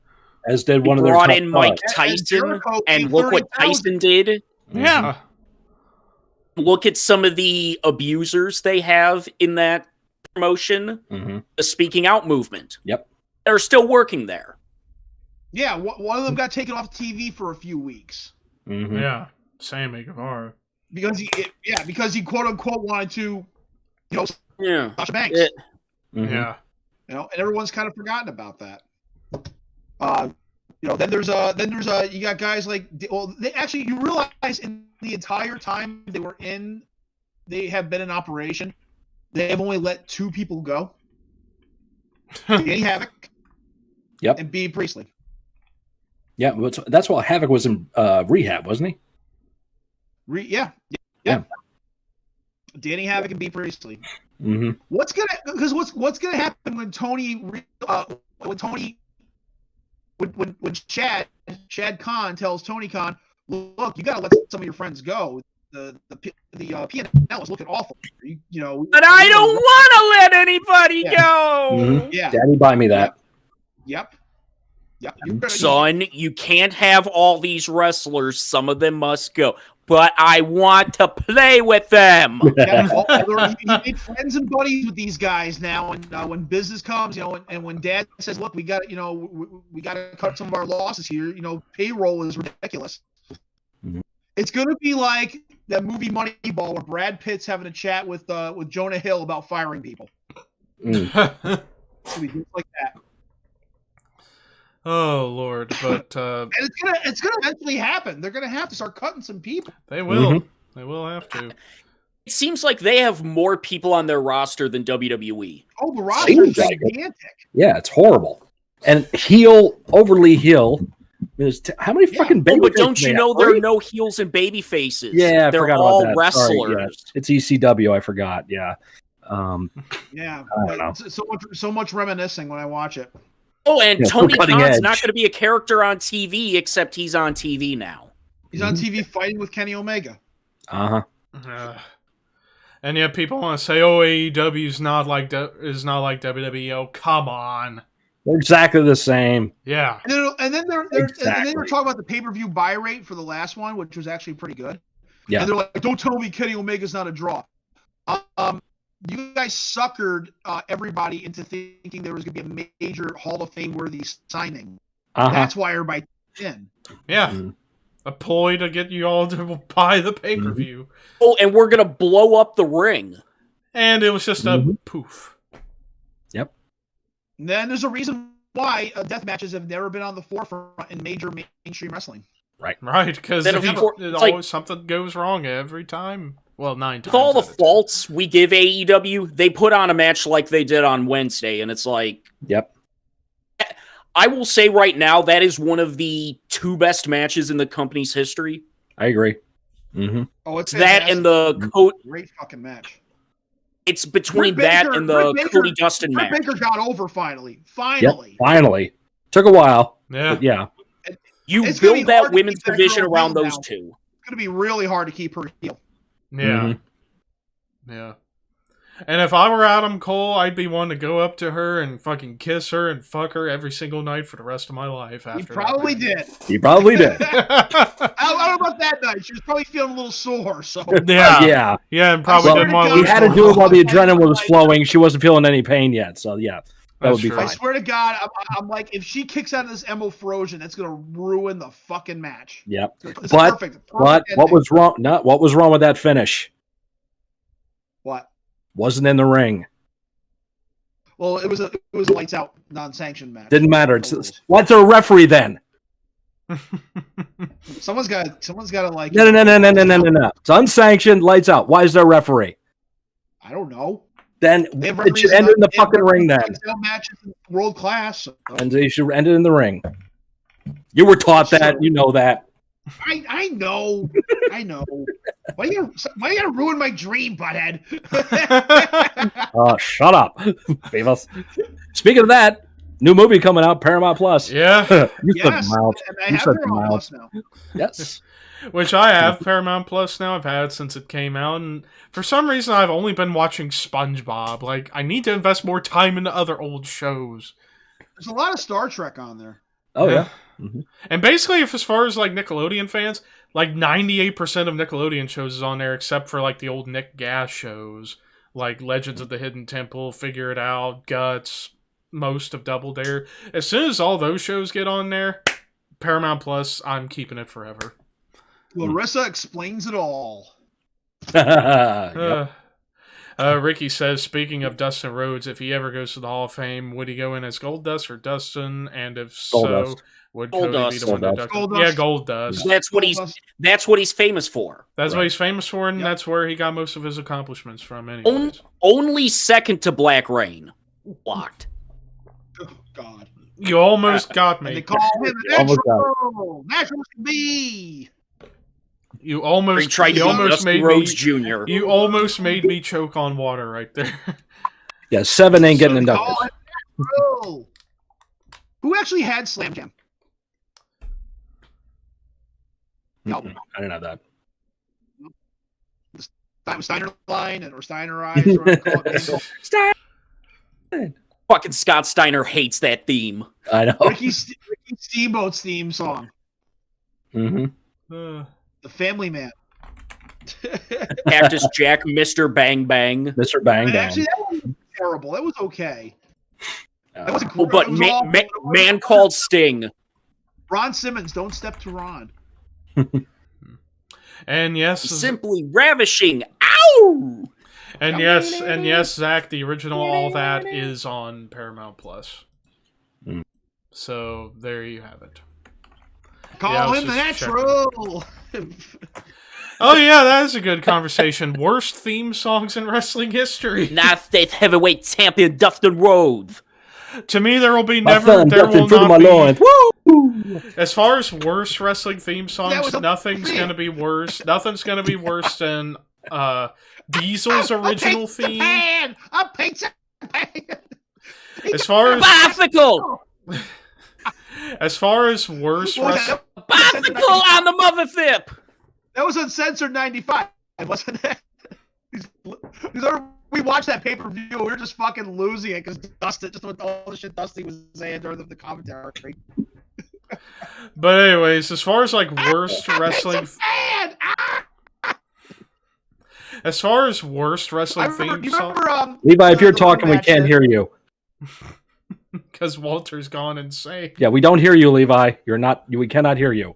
As did one of their brought top in Mike stars. Tyson, And and look what Tyson did. Yeah. Look at some of the abusers they have in that promotion. Mm-hmm. The speaking out movement. Yep. They're still working there. Yeah, one of them got taken off TV for a few weeks. Mm-hmm. Yeah. Sammy Guevara. Because he quote unquote wanted to, Yeah. Sasha Banks. Mm-hmm. Yeah. And everyone's kind of forgotten about that. Then there's you got guys like, you realize in the entire time they were in they have been in operation, they have only let 2 people go. Danny Havoc. Yep. And B. Priestley. Yeah, that's why Havoc was in rehab, wasn't he? Yeah. Danny Havoc and B. Priestley. Mm-hmm. What's gonna happen when Shad Khan tells Tony Khan, look, you gotta let some of your friends go. The P&L is looking awful. You know. But I don't want to let anybody go. Mm-hmm. Yeah. Daddy, buy me that. Yep. Son, you can't have all these wrestlers. Some of them must go. But I want to play with them. Yeah, he made friends and buddies with these guys now, and when business comes, and when Dad says, "Look, we got to cut some of our losses here," payroll is ridiculous. Mm-hmm. It's gonna be like that movie Moneyball, where Brad Pitt's having a chat with Jonah Hill about firing people. Mm. It's gonna be just like that. Oh Lord, but and it's gonna eventually happen. They're gonna have to start cutting some people. They will. Mm-hmm. They will have to. It seems like they have more people on their roster than WWE. Oh, the roster is Seems like it. gigantic. Yeah, it's horrible. And overly heel. How many fucking baby? But don't you know there are no heels and baby faces? Yeah, I they're forgot all about that. Sorry, wrestlers. yeah. It's ECW. I forgot. Yeah. Yeah. I don't know. So much reminiscing when I watch it. Oh, and Yeah, Tony cutting Khan's edge. not going to be a character on TV, except he's on TV now. He's on TV fighting with Kenny Omega. And yet people want to say, "Oh, AEW is not like WWE." Oh, come on. They're exactly the same. Yeah. And then they're talking about the pay-per-view buy rate for the last one, which was actually pretty good. Yeah. And they're like, "Don't tell me Kenny Omega's not a draw." You guys suckered everybody into thinking there was going to be a major Hall of Fame worthy signing. That's why everybody in. Yeah. Mm-hmm. A ploy to get you all to buy the pay-per-view. Oh, and we're going to blow up the ring. And it was just a poof. Yep. And then there's a reason why death matches have never been on the forefront in major mainstream wrestling. Right, because something goes wrong every time. Well, 9 times. With all the faults we give AEW, they put on a match like they did on Wednesday, and it's like... Yep. I will say right now, that is one of the 2 best matches in the company's history. I agree. Mm-hmm. Oh, it's that and the... Great fucking match. It's between that and the Cody Dustin match. Baker got over finally. Yep, finally. Took a while. Yeah. But yeah. You build that women's division around those 2. It's going to be really hard to keep her heel. Yeah. Mm-hmm. Yeah. And if I were Adam Cole, I'd be one to go up to her and fucking kiss her and fuck her every single night for the rest of my life. After He probably did. He probably did. I don't know about that night. She was probably feeling a little sore. So yeah. Yeah, and probably didn't want to He lose had to more. do it while the adrenaline was flowing. She wasn't feeling any pain yet. So yeah. That would be true. fine. I swear to God, I'm like, if she kicks out of this Emo Frozen, that's gonna ruin the fucking match. Yep. It's But perfect what was wrong? What was wrong with that finish? What? Wasn't in the ring. Well, it was a lights out non-sanctioned match. Didn't matter. What's a referee then? Someone's got to like. No. It's unsanctioned. Lights out. Why is there a referee? I don't know. Then it should end in the fucking ring then. Matches world class. So. And they should end it in the ring. You were taught that. You know that. I know. Why you gotta ruin my dream, butthead? Shut up, Beavis. Speaking of that, new movie coming out, Paramount Plus. Yeah. Yes, and I have Paramount Plus now. Yes. Which I have Paramount Plus now. I've had it since it came out, and for some reason I've only been watching SpongeBob. Like, I need to invest more time into other old shows. There's a lot of Star Trek on there. Oh yeah. Mm-hmm. And basically, as far as like Nickelodeon fans, like 98% of Nickelodeon shows is on there, except for like the old Nick Gas shows, like Legends of the Hidden Temple, Figure It Out, Guts, most of Double Dare. As soon as all those shows get on there, Paramount Plus, I'm keeping it forever. Larissa explains it all. Yep. Ricky says, speaking of Dustin Rhodes, if he ever goes to the Hall of Fame, would he go in as Goldust or Dustin? And if so, Goldust. would Goldust. Cody be the one to induct him? Goldust. Yeah, Goldust. That's what he's famous for. That's Right. what he's famous for, and Yep. that's where he got most of his accomplishments from. Anyways, Only second to Black Rain. Blocked. Oh, God. you almost got And they me. call him Almost Natural B. You He almost tried to you be almost Dustin made Rhodes me. Jr. You almost made me choke on water right there. Yeah, 7 ain't getting So they inducted. call him Natural. Who actually had Slam Jam? I didn't know that. Steiner line or Steinerized, or whatever you call it. Fucking Scott Steiner hates that theme. I know. Ricky Steamboat's theme song, Hmm. Uh, The Family Man. Cactus Jack, Mr. Bang Bang. Mr. Bang Bang. Actually, that wasn't terrible. That was okay. That wasn't Oh, but it was man, all- man called Sting. Ron Simmons, Don't Step to Ron. and yes, Simply ravishing. Ow! and yes, Zach, the original All That is on Paramount Plus. Mm. So there you have it. Call Yeah, I was him the just Natural. Oh yeah, that is a good conversation. Worst theme songs in wrestling history. United States Heavyweight Champion Dustin Rhodes. To me, there will be My never. son, There Dustin, will fruit of not my be. loins. Woo! As far as worst wrestling theme That songs, was a- nothing's gonna be worse. Nothing's gonna be worse than Diesel's original theme. A pizza pan. As far as Bicycle! as far as worst What was wrestling. that? Bicycle on the mother flip! That was uncensored 95, wasn't it? We watched that pay-per-view. We were just fucking losing it because Dustin, just with all the shit Dusty was saying during the commentary. But anyways, as far as like worst wrestling, Fan! as far as worst I wrestling remember, theme you song, remember, Levi, if you're the talking, we match can't that- hear you. because Walter's gone insane. Yeah, we don't hear you, Levi. You're not. We cannot hear you.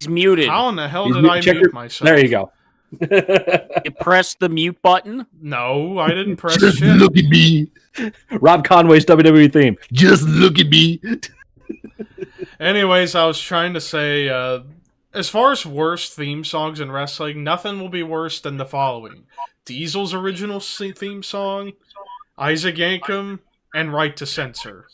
He's muted. How in the hell You did I check mute your- myself? There you go. You press the mute button. No, I didn't press Just shit. look at me. Rob Conway's WWE theme. Just look at me. Anyways, I was trying to say, as far as worst theme songs in wrestling, nothing will be worse than the following: Diesel's original theme song, Isaac Yankem, and Right to Censor.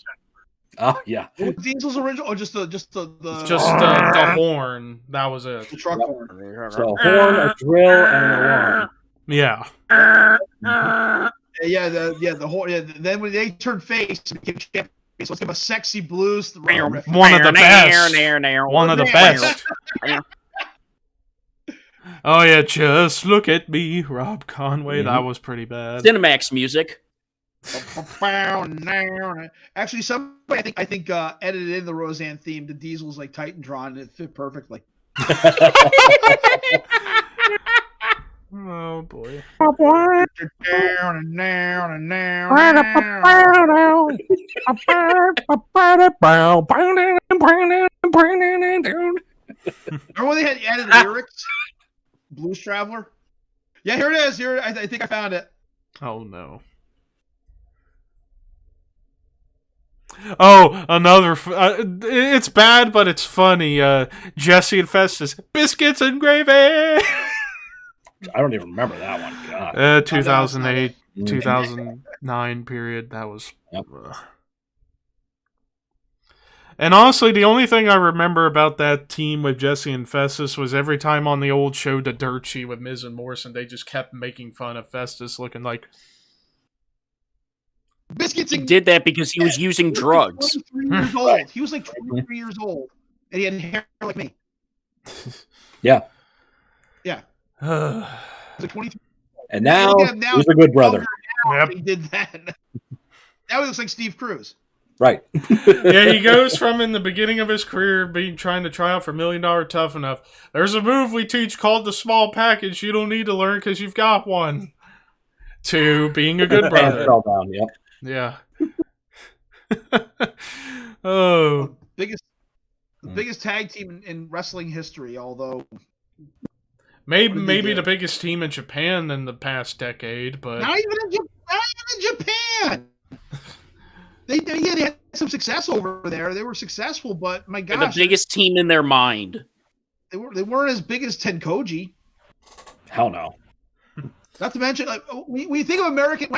Oh yeah. Was Diesel's original, or just the Just the horn. That was it. the truck horn? So horn, a drill, and an alarm. Yeah. The horn. Yeah, then when they turned face, it became champions. So let's give him a sexy blues riff. One of the best. One of the best. Oh yeah, just look at me, Rob Conway. That was pretty bad. Cinemax music. Actually, somebody I think edited in the Roseanne theme to Diesel's like Titantron, and it fit perfectly. Oh boy. Remember when they had added lyrics? Blues Traveler. Yeah, here it is. Here, I think I found it. Oh no. Oh, another. It's bad, but it's funny. Jesse and Festus, biscuits and gravy. I don't even remember that one. God. 2008, 2009 period. That was. Yep. And honestly, the only thing I remember about that team with Jesse and Festus was every time on the old show, The Dirt Sheet with Miz and Morrison, they just kept making fun of Festus looking like. Biscuits He and did that because he was using drugs. 23 years old. He was like 23 years old, and he had hair like me. Yeah. Yeah. He was like 23. And now Look at him now. he's a good brother. Yep. He did that. Now he looks like Steve Cruz. Right. Yeah, he goes from in the beginning of his career trying to try out for $1 Million Tough Enough. There's a move we teach called the small package. You don't need to learn because you've got one. To being a good And brother. fell down. Yep. Yeah. Oh. The biggest tag team in wrestling history, although maybe the biggest team in Japan in the past decade, but not even in Japan. They had some success over there. They were successful, but my They're gosh, the biggest team in their mind. they weren't as big as Tenkoji. Hell no. Not to mention, like we think of American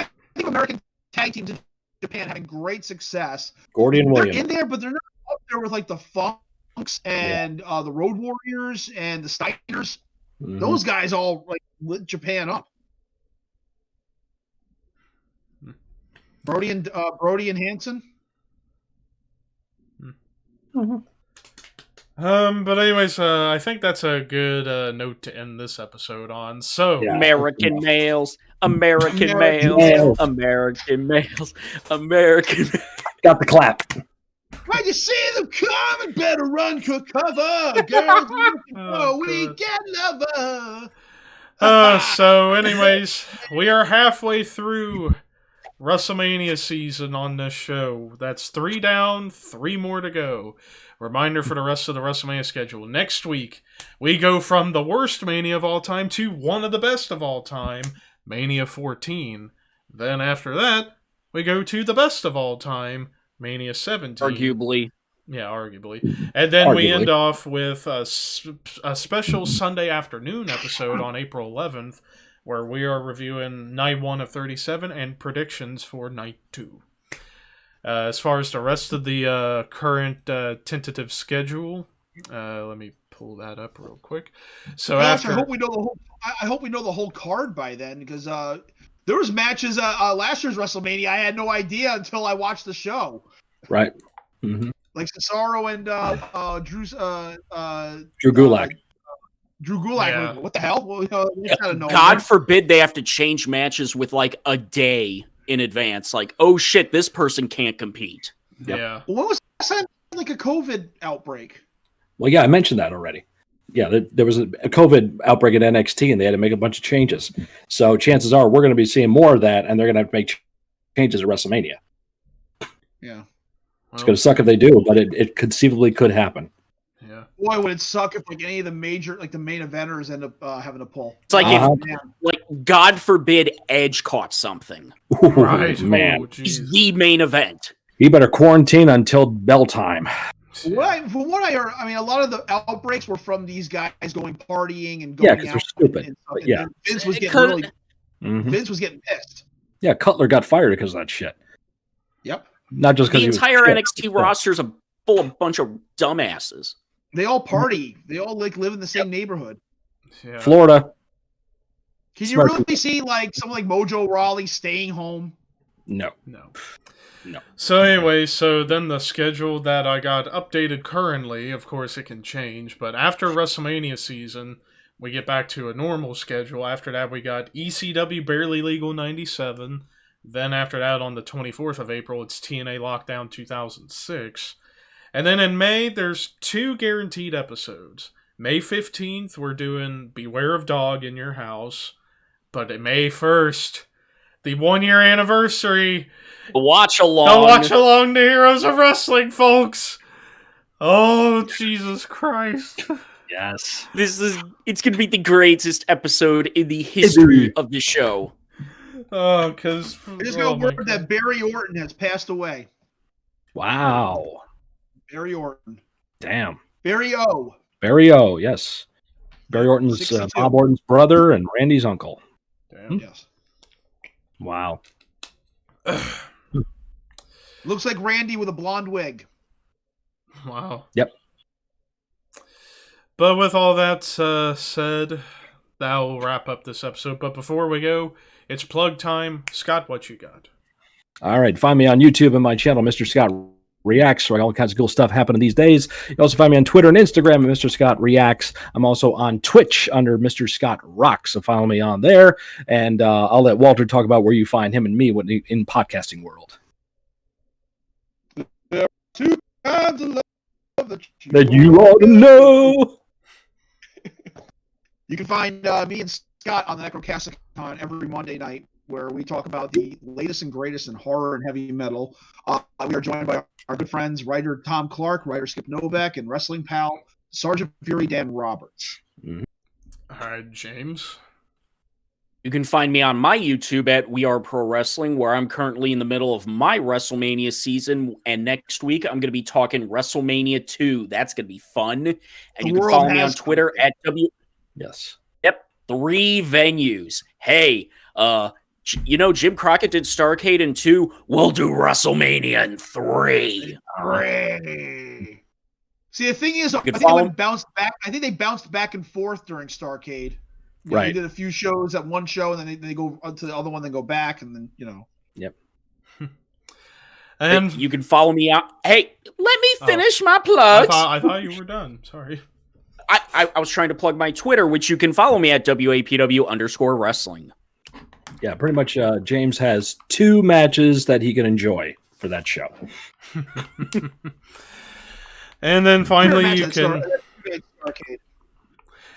tag teams in Japan having great success. Gordy and They're Williams. in there, but they're not up there with like the Funks and the Road Warriors and the Steiners. Mhm. Those guys all like lit Japan up. Brody and Hansen. But anyways, I think that's a good note to end this episode on. So, Yeah. American males, American American males, American males, American. Got the clap. When you see them coming, better run for cover, girls. We God. get lover. So anyways, we are halfway through WrestleMania season on this show. That's 3 down, 3 more to go. Reminder for the rest of the WrestleMania schedule. Next week, we go from the worst Mania of all time to one of the best of all time, Mania 14. Then after that, we go to the best of all time, Mania 17. Arguably. Yeah, arguably. And then we Arguably. end off with a special Sunday afternoon episode on April 11th, where we are reviewing Night 1 of 37 and predictions for Night 2. As far as the rest of the current tentative schedule, let me pull that up real quick. So Gosh, after I hope we know the whole card by then, because there was matches last year's WrestleMania I had no idea until I watched the show. Right. Mm-hmm. Like Cesaro and Drew Gulak. Drew Gulak. Yeah. What the hell? Well, gotta know. God forbid they have to change matches with like a day in advance. Like, oh shit, this person can't compete. yeah. When was the last time like a COVID outbreak? Well, yeah, I mentioned that already. Yeah, there was a COVID outbreak at NXT, and they had to make a bunch of changes. So chances are we're going to be seeing more of that, and they're going to have to make changes at WrestleMania. Yeah. It's going to suck if they do, but it conceivably could happen. Yeah. Boy, would it suck if like any of the major, like the main eventers end up having to pull. It's like Uh-huh. if, like, God forbid Edge caught something. Right. Man. Oh, He's jeez. the main event. He better quarantine until bell time. From what I heard, I mean, a lot of the outbreaks were from these guys going partying and going Yeah, 'cause they're out stupid. and stuff. But And yeah. Vince was getting Because- Mhm. Vince was getting pissed. Yeah, Cutler got fired because of that shit. Yep. Not just because The he was entire shit. NXT roster is full of bunch of dumbasses. They all party. They all like live in the same neighborhood. Yeah. Florida. Can you Smart really see like someone like Mojo Rawley staying home? No. No. No. So anyway, so then the schedule that I got updated currently, of course it can change, but after WrestleMania season, we get back to a normal schedule. After that, we got ECW Barely Legal 97. Then after that, on the 24th of April, it's TNA Lockdown 2006. And then in May, there's 2 guaranteed episodes. May 15th, we're doing Beware of Dog in Your House. But May 1st, the 1-year anniversary, Watch along. the Watch Along to Heroes of Wrestling, folks. Oh, Jesus Christ. Yes. It's gonna be the greatest episode in the history of the show. Oh, because... I just got word that Barry Orton has passed away. Wow. Barry Orton. Damn. Barry O. Barry O, yes. Barry Orton's 62. Bob Orton's brother and Randy's uncle. Damn. Yes. Wow. Looks like Randy with a blonde wig. Wow. Yep. But with all that said, that will wrap up this episode. But before we go, it's plug time. Scott, what you got? All right. Find me on YouTube and my channel, Mr. Scott Reacts, where all kinds of cool stuff happening these days. You also find me on Twitter and Instagram at Mr. Scott Reacts. I'm also on Twitch under Mr. Scott Rocks, so follow me on there. And I'll let Walter talk about where you find him and me in podcasting world. Two kinds of love That you ought to know. You can find me and Scott on the Necrocasticon every Monday night, where we talk about the latest and greatest in horror and heavy metal. We are joined by our good friends, writer Tom Clark, writer Skip Novak, and wrestling pal Sergeant Fury Dan Roberts. All right, James. You can find me on my YouTube at We Are Pro Wrestling, where I'm currently in the middle of my WrestleMania season. And next week, I'm going to be talking WrestleMania 2. That's going to be fun. And you can follow me on Twitter at Yes. Yep, 3 venues. Hey, Jim Crockett did Starrcade in 2. We'll do WrestleMania in 3. Hooray. See, the thing is, I think they bounced back and forth during Starrcade. Right. They did a few shows at one show, and then they go to the other one, then go back, and then Yep. And you can follow me out. Hey, let me finish my plugs. I thought you were done. Sorry. I was trying to plug my Twitter, which you can follow me at WAPW_wrestling. Yeah, pretty much. James has 2 matches that he can enjoy for that show. And then finally, you can.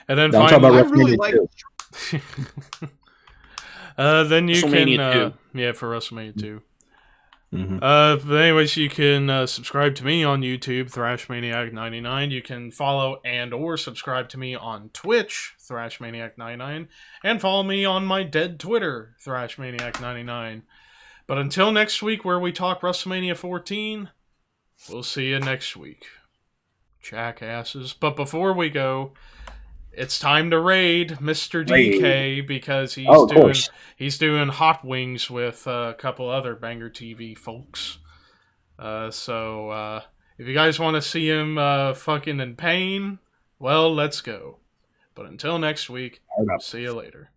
And then I'm finally, talking about WrestleMania 2. then you WrestleMania can. 2. Yeah, for WrestleMania 2. Mm-hmm. But anyways, you can subscribe to me on YouTube, ThrashManiac99. You can follow and/or subscribe to me on Twitch, ThrashManiac99, and follow me on my dead Twitter, ThrashManiac99. But until next week, where we talk WrestleMania 14, we'll see you next week, jackasses. But before we go, it's time to raid Mr. DK because he's doing hot wings with a couple other Banger TV folks. So if you guys want to see him fucking in pain, well, let's go. But until next week, see you later.